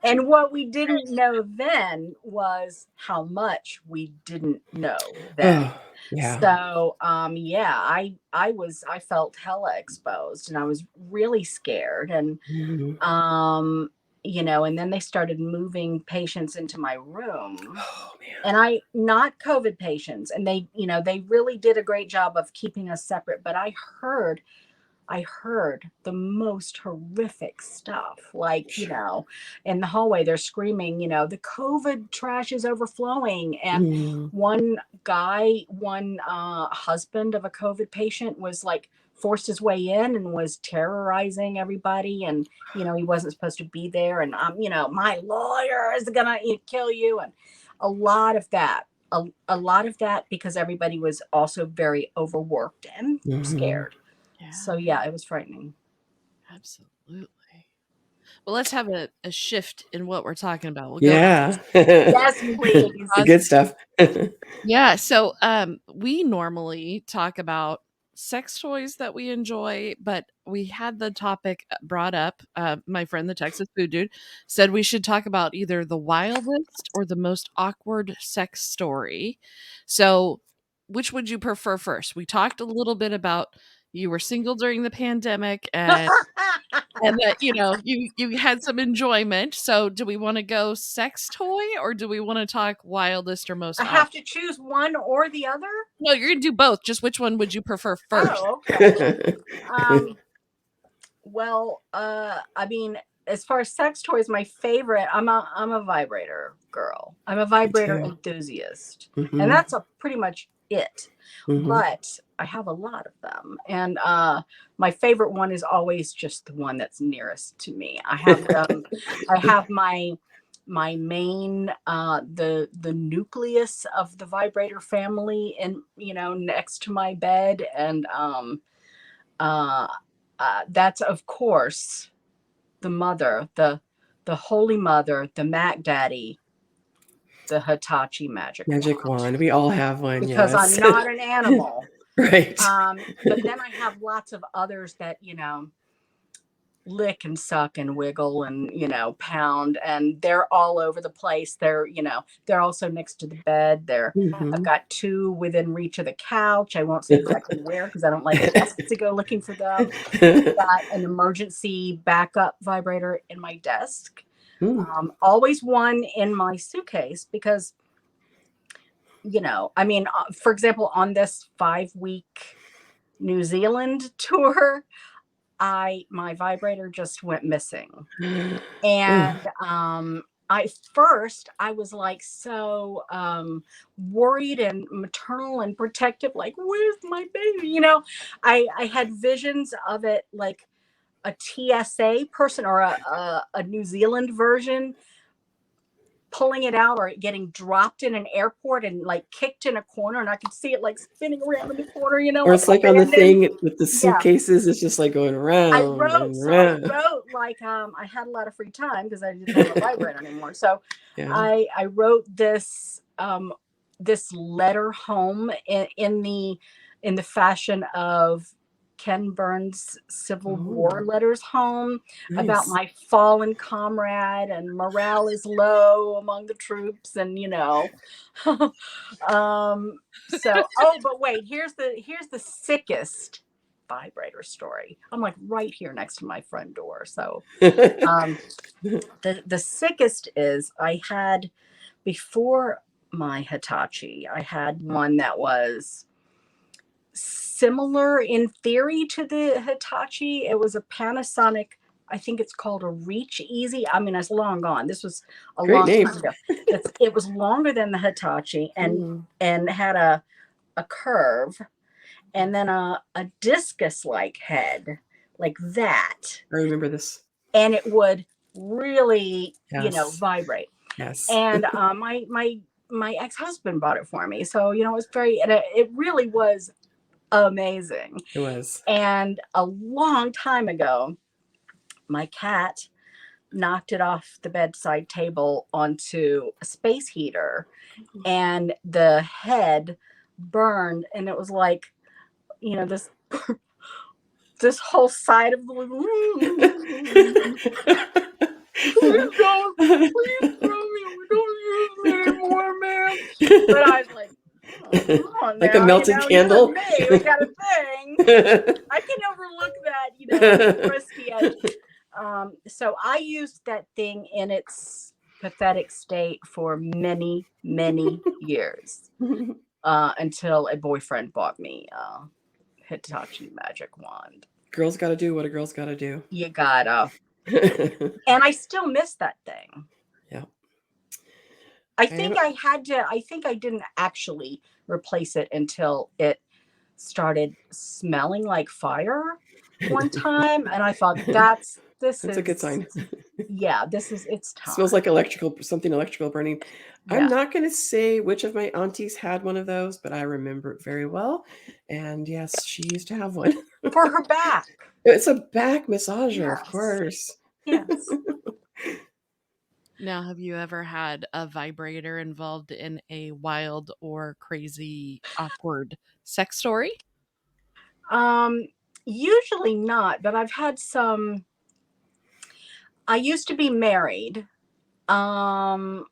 And what we didn't know then was how much we didn't know then. Oh, yeah. So, I felt hella exposed and I was really scared. And, and then they started moving patients into my room. Oh, man. And not COVID patients. And they really did a great job of keeping us separate. But I heard the most horrific stuff. Like, in the hallway, they're screaming, the COVID trash is overflowing. And one husband of a COVID patient was like forced his way in and was terrorizing everybody. And, he wasn't supposed to be there. And my lawyer is going to kill you. And a lot of that. A lot of that because everybody was also very overworked and scared. Yeah. So yeah, it was frightening. Absolutely. Well, let's have a shift in what we're talking about. We'll Yeah. Yes, please. The good stuff. Yeah. So we normally talk about sex toys that we enjoy, but we had the topic brought up. My friend, the Texas Food Dude, said we should talk about either the wildest or the most awkward sex story. So which would you prefer first? We talked a little bit about you were single during the pandemic and that you had some enjoyment. So do we want to go sex toy or do we want to talk wildest or most I have to choose one or the other? No, you're gonna do both. Just which one would you prefer first? Oh, okay. Well, I mean, as far as sex toys, my favorite, I'm a vibrator girl. I'm a vibrator enthusiast. And that's pretty much it. Mhm. But I have a lot of them. And my favorite one is always just the one that's nearest to me. I have them, I have my main the nucleus of the vibrator family and next to my bed. And uh that's of course the mother, the holy mother, the Mac Daddy, the Hitachi magic Magic wand, wand. We all have one, because I'm yes. not an animal. Right. But then I have lots of others that lick and suck and wiggle and pound, and they're all over the place. They're also next to the bed. I've Mhm. got two within reach of the couch. I won't say exactly where because I don't like guests to go looking for them. Got an emergency backup vibrator in my desk. Mm. Always one in my suitcase because for example, on this 5-week New Zealand tour, my vibrator just went missing. And I was like so worried and maternal and protective, like, where's my baby? I had visions of it like a TSA person or a New Zealand version pulling it out or getting dropped in an airport and like kicked in a corner, and I could see it like spinning around in the corner, Or like it's like on the abandoned. thing with the Yeah. suitcases, it's just like going I around wrote, and so I around. wrote like I had a lot of free time because I didn't have a vibrator anymore. So Yeah. I wrote this this letter home in the fashion of Ken Burns' Civil War Oh, letters home about nice. my fallen comrade, and morale is low among the troops, and but wait, here's the sickest vibrator story. I'm like right here next to my front door. So the sickest is I had, before my Hitachi, I had one that was similar in theory to the Hitachi. It was a Panasonic. I think it's called a Reach Easy. I mean, it's long gone. This was a Great long name. time ago. It was longer than the Hitachi and had a curve, and then a discus like head like that. I remember this. And it would really, Yes. vibrate. Yes. And my ex-husband bought it for me. So, it was it really was amazing. It was. And a long time ago, my cat knocked it off the bedside table onto a space heater, and the head burned, and it was like, this this whole side of the room. Please don't throw me. We don't use it anymore, man. But I was like, oh, come on Like now, a melted you candle. and me, we got a thing. I can overlook that, crusty edge. So I used that thing in its pathetic state for many, many years until a boyfriend bought me a Hitachi magic wand. Girls got to do what a girl's got to do. You gotta. And I still miss that thing. Yeah. I think I didn't actually replace it until it started smelling like fire one time. And I thought, That's a good sign. Yeah, it's time. Smells like something electrical burning. Yeah. I'm not going to say which of my aunties had one of those, but I remember it very well. And yes, she used to have one. For her back. It's a back massager, Yes. Of course. Yes. Now, have you ever had a vibrator involved in a wild or crazy, awkward sex story? Usually not, but I've had some. I used to be married to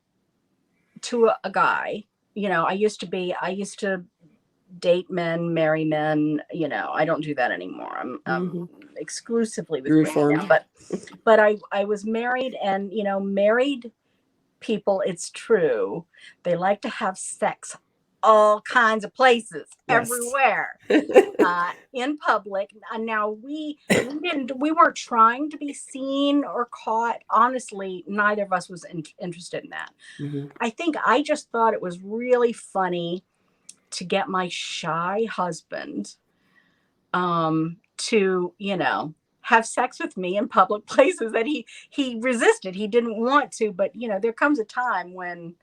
a guy. I used to date men, marry men. I don't do that anymore. I'm exclusively with women now. But I was married, and married people, it's true, they like to have sex all kinds of places, yes. Everywhere, in public. Now we weren't trying to be seen or caught. Honestly, neither of us was interested in that. I think I just thought it was really funny to get my shy husband to, have sex with me in public places that he resisted. He didn't want to, but there comes a time when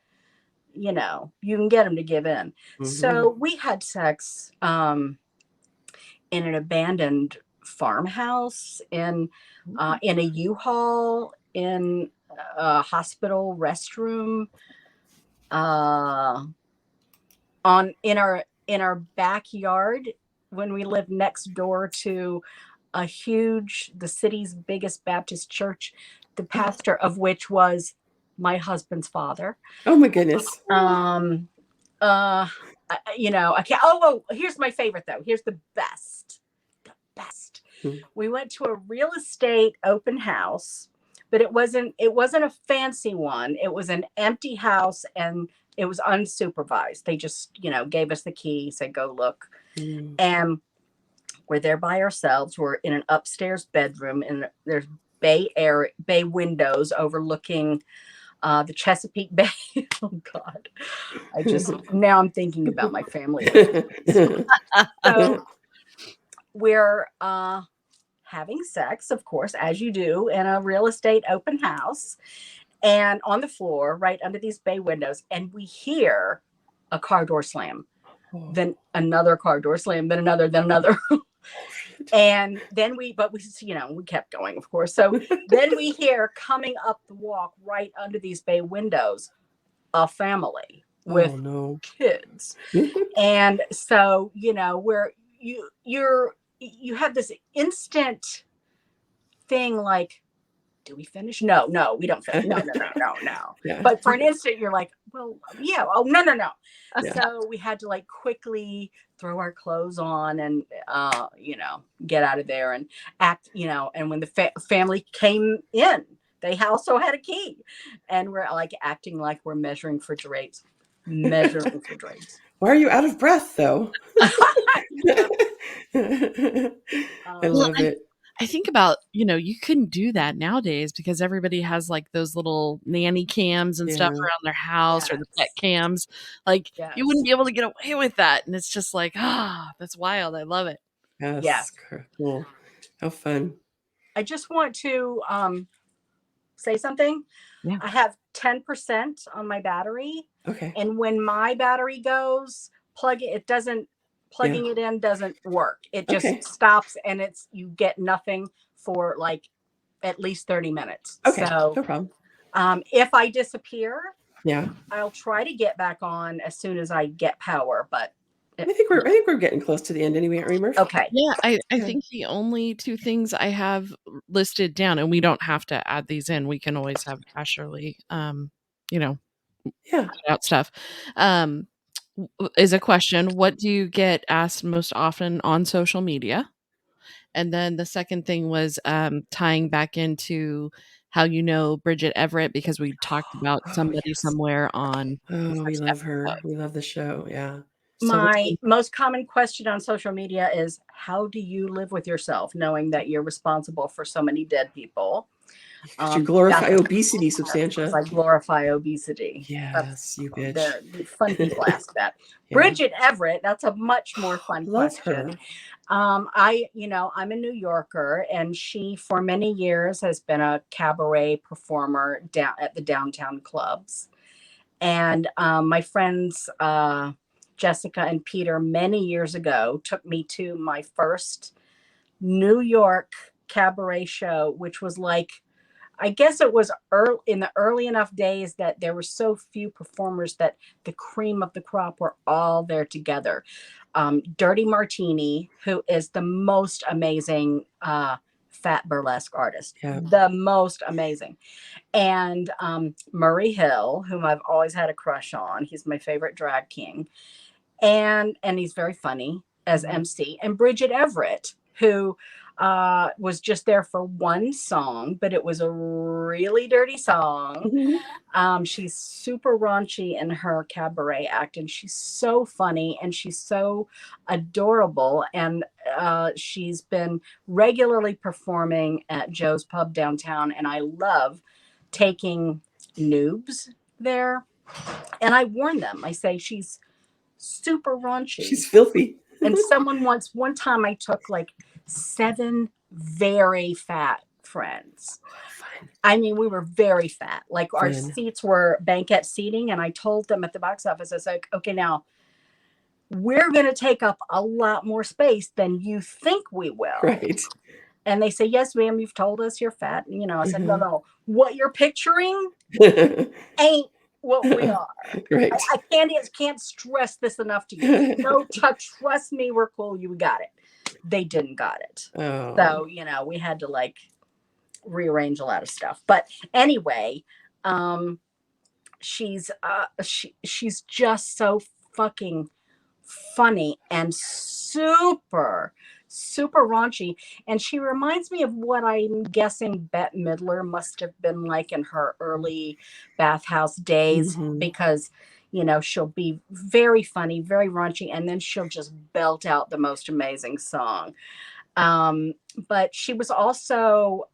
you can get him to give in. So we had sex in an abandoned farmhouse, in a U-Haul, in a hospital restroom, in our backyard, when we lived next door to the city's biggest Baptist church, the pastor of which was my husband's father. Oh my goodness. I can't. Oh, here's my favorite though. Here's the best. The best. We went to a real estate open house, but it wasn't a fancy one. It was an empty house, and it was unsupervised. They just, gave us the key, said, go look. And we're there by ourselves. We're in an upstairs bedroom, and there's bay windows overlooking the Chesapeake Bay. Oh God. Now I'm thinking about my family. So we're having sex, of course, as you do in a real estate open house, and on the floor right under these bay windows, and we hear a car door slam, then another car door slam, then another. And then we kept going, of course. So then we hear coming up the walk right under these bay windows, a family with kids. And so, where you have this instant thing like, do we finish? No, we don't finish. No. Yeah. But for an instant, you're like, well, yeah. Oh, no. Yeah. So we had to quickly throw our clothes on and, get out of there and act, and when the family came in, they also had a key, and we're acting like we're measuring for drapes. Why are you out of breath though? I love it. I think about, you couldn't do that nowadays because everybody has those little nanny cams and stuff around their house, or the pet cams. You wouldn't be able to get away with that. And it's just that's wild. I love it. Yes. Cool. How fun. I just want to say something. Yeah. I have 10% on my battery. Okay. And when my battery goes, plugging it in doesn't work. It just stops, and you get nothing for at least 30 minutes. Okay. So no problem. If I disappear, yeah, I'll try to get back on as soon as I get power, but I think we're getting close to the end anyway, aren't we, Murph? Okay. Yeah, I think the only two things I have listed down, and we don't have to add these in. We can always have Asherlee, out stuff. Is a question: what do you get asked most often on social media? And then the second thing was tying back into how Bridget Everett, because we talked about somebody somewhere on. Oh, we love her. We love the show. Yeah. My most common question on social media is, how do you live with yourself knowing that you're responsible for so many dead people? You glorify obesity, Substantia. I glorify obesity. Yes, you bitch. The fun people ask that. Yeah. Bridget Everett, that's a much more fun question. I'm a New Yorker, and she, for many years, has been a cabaret performer down at the downtown clubs. And my friends, Jessica and Peter, many years ago, took me to my first New York cabaret show, which was I guess it was in the early enough days that there were so few performers that the cream of the crop were all there together. Dirty Martini, who is the most amazing fat burlesque artist, the most amazing. And Murray Hill, whom I've always had a crush on. He's my favorite drag king. And he's very funny as MC. And Bridget Everett, who was just there for one song, but it was a really dirty song. Mm-hmm. She's super raunchy in her cabaret act, and she's so funny, and she's so adorable. And she's been regularly performing at Joe's Pub downtown, and I love taking noobs there. And I warn them. I say, she's super raunchy. She's filthy. And one time I took like 7 very fat friends. Fine. I mean, we were very fat. Like our Fun. seats were banquette seating. And I told them at the box office, I was like, okay, now we're going to take up a lot more space than you think we will. Right. And they say, yes, ma'am, you've told us you're fat. And, you know, I said, no, what you're picturing ain't what we are. Right. I can't stress this enough to you. No, trust me, we're cool. You got it. They didn't got it. Oh. So, you know, we had to like rearrange a lot of stuff. But anyway, she's just so fucking funny and super raunchy, and she reminds me of what I'm guessing Bette Midler must have been like in her early bathhouse days, because you know, she'll be very funny, very raunchy, and then she'll just belt out the most amazing song. But she was also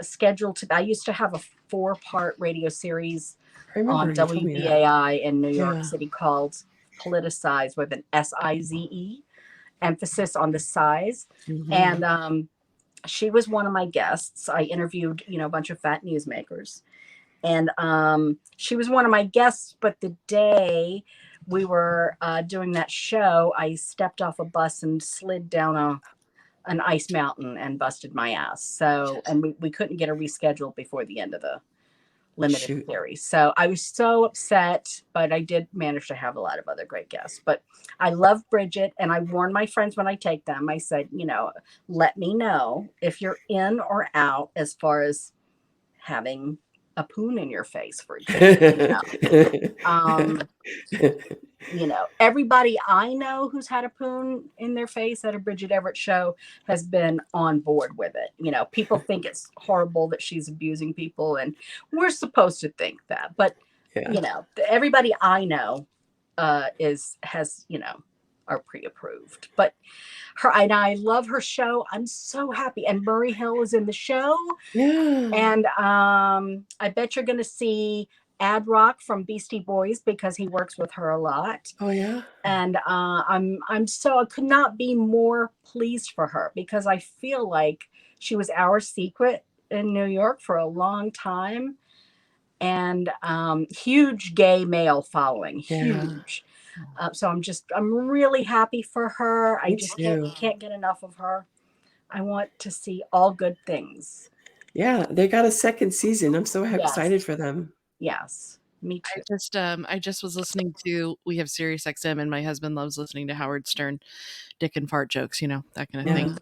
scheduled to, I used to have a 4-part radio series on WBAI in New York City called Politicized, with an SIZE, emphasis on the size. And she was one of my guests. I interviewed, you know, a bunch of fat newsmakers, and she was one of my guests. But the day we were doing that show, I stepped off a bus and slid down an ice mountain and busted my ass. So, and we couldn't get a reschedule before the end of the limited series. So I was so upset, but I did manage to have a lot of other great guests. But I love Bridget, and I warn my friends when I take them. I said, you know, let me know if you're in or out as far as having a poon in your face, for example. You know, everybody I know who's had a poon in their face at a Bridget Everett show has been on board with it. You know, people think it's horrible that she's abusing people, and we're supposed to think that. But, you know, everybody I know has, you know, are pre-approved. But and I love her show. I'm so happy. And Murray Hill is in the show. And I bet you're going to see Ad Rock from Beastie Boys, because he works with her a lot. And I could not be more pleased for her, because I feel like she was our secret in New York for a long time, and huge gay male following, huge. So I'm really happy for her. I just can't get enough of her. I want to see all good things. Yeah, they got a second season. I'm so excited for them. Yes, me too. I just was listening to, we have Sirius XM, and my husband loves listening to Howard Stern, dick and fart jokes, you know, that kind of thing.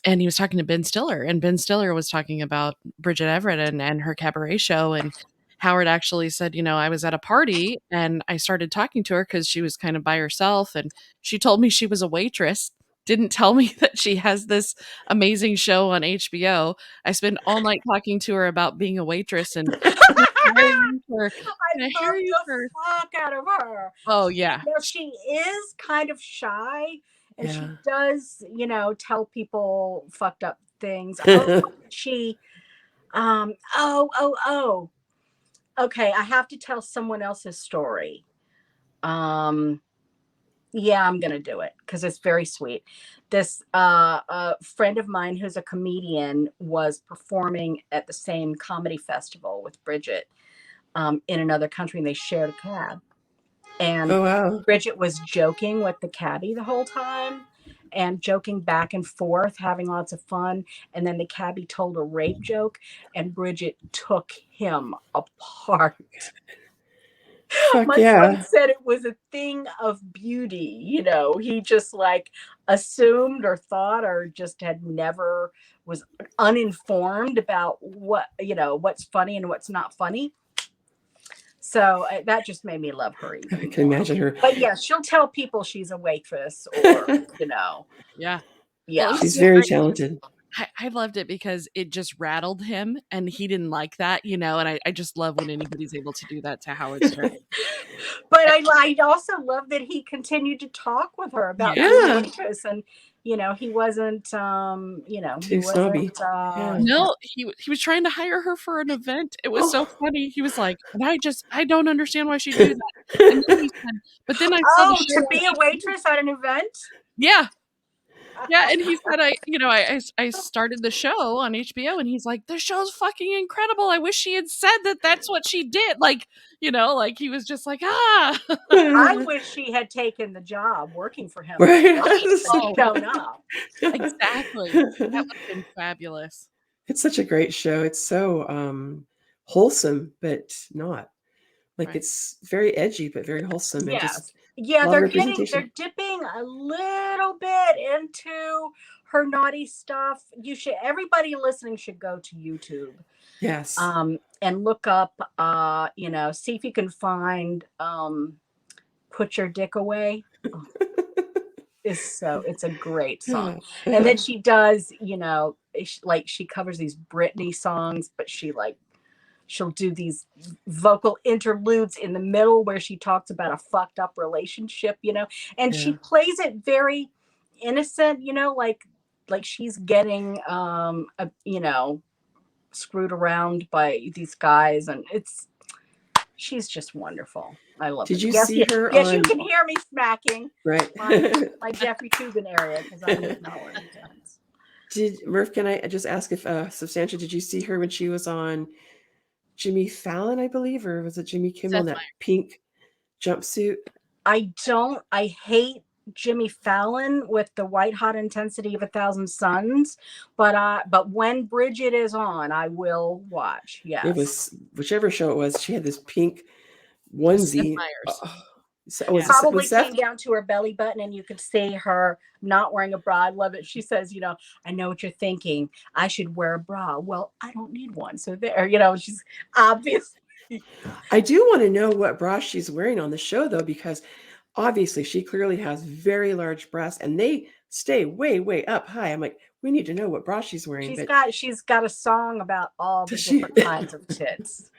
And he was talking to Ben Stiller, and Ben Stiller was talking about Bridget Everett and her cabaret show. And Howard actually said, you know, I was at a party and I started talking to her because she was kind of by herself. And she told me she was a waitress, didn't tell me that she has this amazing show on HBO. I spent all night talking to her about being a waitress, and I love the fuck out of her. Oh, yeah. You know, she is kind of shy, and she does, you know, tell people fucked up things. Okay, I have to tell someone else's story. Yeah, I'm gonna do it because it's very sweet. This a friend of mine who's a comedian was performing at the same comedy festival with Bridget in another country, and they shared a cab. And Bridget was joking with the cabbie the whole time, and joking back and forth, having lots of fun. And then the cabbie told a rape joke, and Bridget took him apart. My friend said it was a thing of beauty. You know, he just like assumed or thought, or just had never, was uninformed about what, you know, what's funny and what's not funny. So that just made me love her even I can imagine her. But yeah, she'll tell people she's a waitress, or, you know. Yeah. Yeah. Well, she's very talented. I loved it because it just rattled him, and he didn't like that, you know, and I just love when anybody's able to do that to Howard Stern. But I also love that he continued to talk with her about being a waitress, and, he wasn't, he Too snobby. wasn't, Yeah. No, he was trying to hire her for an event. It was so Oh. funny. He was like, "And I don't understand why she'd do that." And then he said, "But then I saw the oh, show to on be a HBO." waitress at an event? Yeah. Yeah, and he said, I started the show on HBO, and he's like, "The show's fucking incredible. I wish she had said that that's what she did." Like, like he was just like, "Ah." I wish she had taken the job working for him. Right. Oh, Shown up. exactly. That would have been fabulous. It's such a great show. It's so wholesome, but not. Like Right. it's very edgy, but very wholesome, and just Yes. Yeah, a lot of representation. they're dipping a little bit into her naughty stuff. Everybody listening should go to YouTube. Yes. And look up, see if you can find Put Your Dick Away. Oh, it's a great song. And then she does, she covers these Britney songs, but she'll do these vocal interludes in the middle where she talks about a fucked up relationship, and she plays it very innocent, like she's getting screwed around by these guys, and she's just wonderful. I love it. Did you Yes, see her yes, on? you can hear me smacking Right. my Jeffrey Tubin area because I'm not one of the times. Murph, can I just ask if Substantia, did you see her when she was on Jimmy Fallon, I believe, or was it Jimmy Kimmel in that pink jumpsuit? I hate Jimmy Fallon with the white hot intensity of 1,000 suns, but when Bridget is on, I will watch. Yes. It was whichever show it was. She had this pink onesie. Probably came down to her belly button, and you could see her not wearing a bra. I love it. She says, I know what you're thinking. I should wear a bra. Well, I don't need one. So there, she's obviously. I do want to know what bra she's wearing on the show, though, because obviously she clearly has very large breasts, and they stay way, way up high. I'm like, we need to know what bra she's wearing. She's got a song about all the different kinds of tits.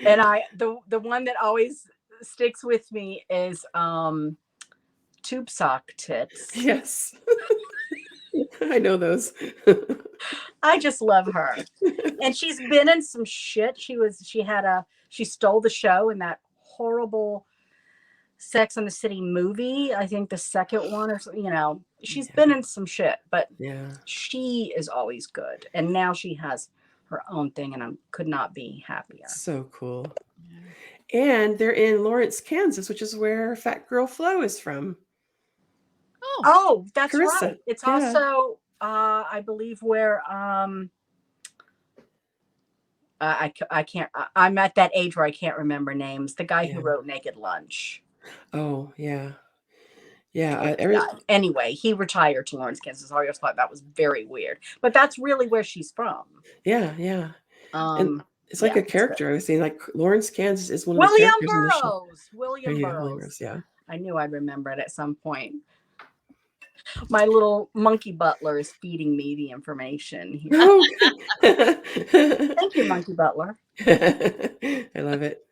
And the one that always sticks with me is tube sock tits. Yes. I know those. I just love her. And she's been in some shit. She stole the show in that horrible Sex and the City movie. I think the second one, or she's been in some shit, but she is always good. And now she has her own thing, and I could not be happier. So cool. And they're in Lawrence, Kansas, which is where Fat Girl Flo is from. Oh, that's Carissa. right. It's also, I believe, where I can't. I'm at that age where I can't remember names. The guy who wrote Naked Lunch. Oh yeah. Anyway, he retired to Lawrence, Kansas. I always thought that was very weird, but that's really where she's from. Yeah. And it's like a character. I was saying, like Lawrence, Kansas is one of the characters in the show. William Burroughs. Yeah. I knew I'd remember it at some point. My little monkey butler is feeding me the information here. Oh. Thank you, monkey butler. I love it.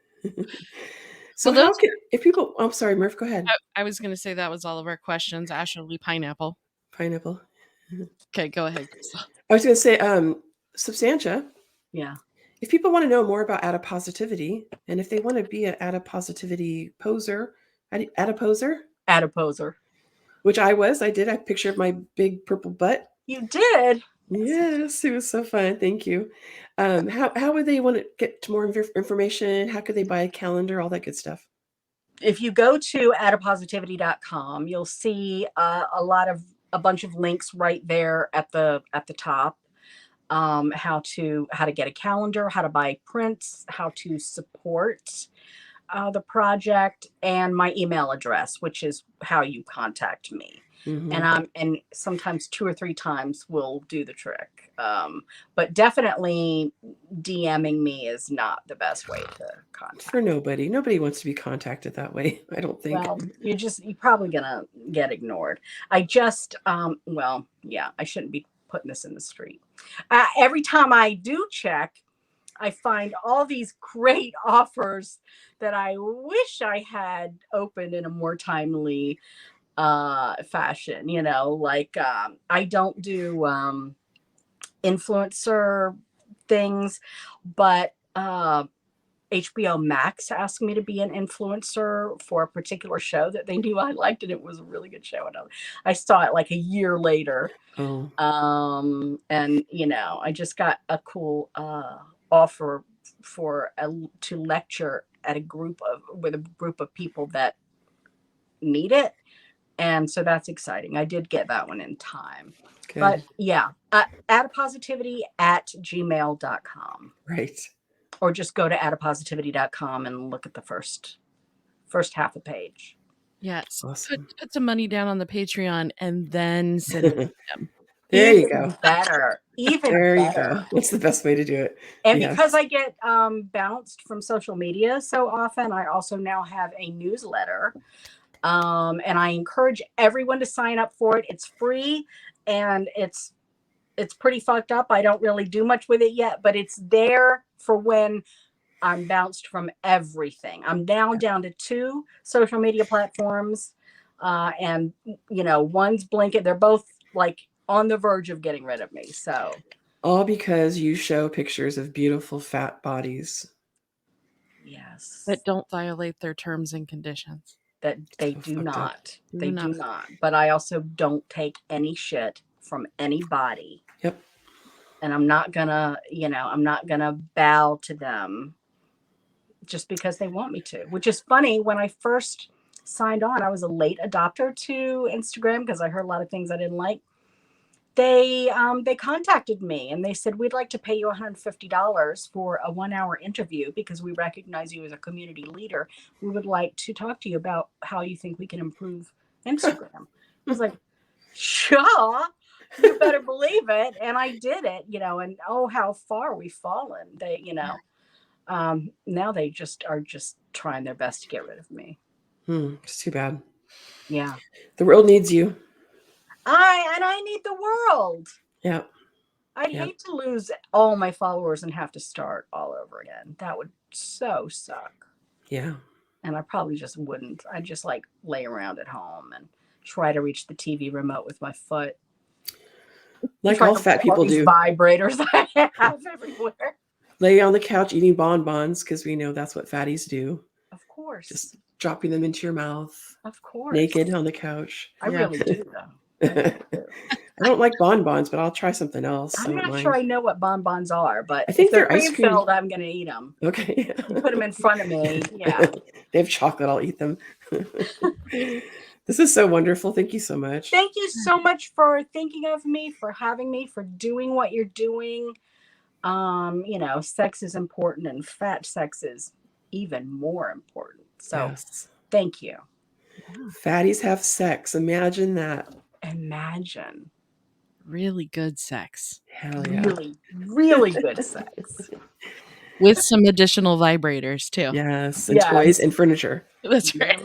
So if people, I'm sorry, Murph, go ahead. I was going to say that was all of our questions. Asherlee, pineapple. Okay, go ahead. I was going to say, Substantia. Yeah. If people want to know more about adipositivity, and if they want to be an adipositivity poser, adiposer, which I did a picture of my big purple butt. You did? Yes, it was so fun. Thank you. How would they want to get more information? How could they buy a calendar? All that good stuff. If you go to adipositivity.com, you'll see a bunch of links right there at the top. How to get a calendar, how to buy prints, how to support the project, and my email address, which is how you contact me. Mm-hmm. And sometimes 2 or 3 times will do the trick. But definitely DMing me is not the best way to contact. For nobody. Nobody wants to be contacted that way, I don't think. Well, you're probably gonna get ignored. I shouldn't be putting this in the street. Every time I do check, I find all these great offers that I wish I had opened in a more timely fashion, like I don't do influencer things, but HBO Max asked me to be an influencer for a particular show that they knew I liked, and it was a really good show. And I saw it like a year later. Oh, And I just got a cool offer to lecture at with a group of people that need it. And so that's exciting. I did get that one in time. good. But yeah, adipositivity@gmail.com. Right. Or just go to adipositivity.com and look at the first half a page. Yes. Awesome. Put some money down on the Patreon and then send it to them. There you Even go. better. Even There you better. go. That's the best way to do it. And Yes. because I get bounced from social media so often, I also now have a newsletter. And I encourage everyone to sign up for it. It's free, and it's pretty fucked up. I don't really do much with it yet, but it's there for when I'm bounced from everything. I'm now down to 2 social media platforms. And one's blinking. They're both like on the verge of getting rid of me. So All because you show pictures of beautiful fat bodies. yes, That don't violate their terms and conditions. that they So do fucked up. not. They do not. But I also don't take any shit from anybody. Yep. And I'm not gonna bow to them just because they want me to, which is funny. When I first signed on, I was a late adopter to Instagram because I heard a lot of things I didn't like. They contacted me and they said, we'd like to pay you $150 for a 1-hour interview because we recognize you as a community leader. We would like to talk to you about how you think we can improve Instagram. I was like, sure, you better believe it. And I did it, and oh, how far we've fallen. They, now they are just trying their best to get rid of me. It's too bad. Yeah. The world needs you. I need the world. Yeah. I'd hate to lose all my followers and have to start all over again. That would so suck. Yeah. And I probably just wouldn't. I'd just like lay around at home and try to reach the TV remote with my foot. Like all fat people do. Vibrators I have everywhere. Lay on the couch eating bonbons because we know that's what fatties do. Of course. Just dropping them into your mouth. Of course. Naked on the couch. I really do, though. I don't like bonbons, but I'll try something else. I'm not sure I know what bonbons are, but I think if they're they're ice cream filled, I'm going to eat them. Okay. You put them in front of me. Yeah. They have chocolate. I'll eat them. This is so wonderful. Thank you so much. Thank you so much for thinking of me, for having me, for doing what you're doing. Sex is important, and fat sex is even more important. So Yes. Thank you. Fatties have sex. Imagine that. Imagine. Really good sex. Hell yeah. Really, really good sex. With some additional vibrators too. Yes. And toys and furniture. That's right.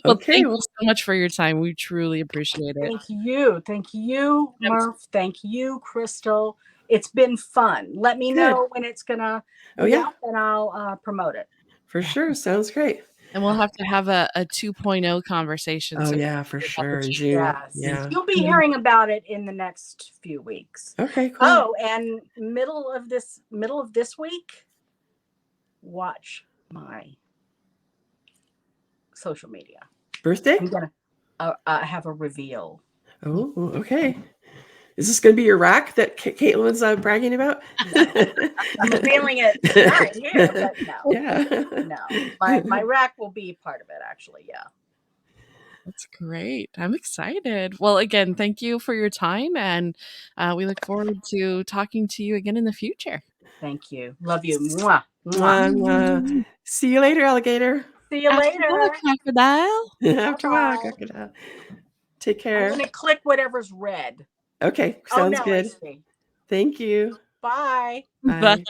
Well, thank you so much for your time. We truly appreciate it. Thank you. Thank you, Murph. Thank you, Crystal. It's been fun. Let me know when it's going to be up, and I'll promote it. For sure. Sounds great. And we'll have to have a 2.0 conversation. Oh, yeah, for sure. In June. Yes. Yeah. You'll be hearing about it in the next few weeks. Okay, cool. Oh, and middle of this week, watch my social media. Birthday? I'm going to have a reveal. Oh, okay. Is this going to be your rack that Caitlin's bragging about? I'm feeling it right here, but no. Yeah. No. My rack will be part of it, actually. Yeah. That's great. I'm excited. Well, again, thank you for your time, and we look forward to talking to you again in the future. Thank you. Love you. Mwah. Mwah, mwah. See you later, alligator. See you later. Crocodile. After a while, crocodile. Take care. I'm going to click whatever's red. Okay, sounds good. Thank you. Bye. Bye. Bye.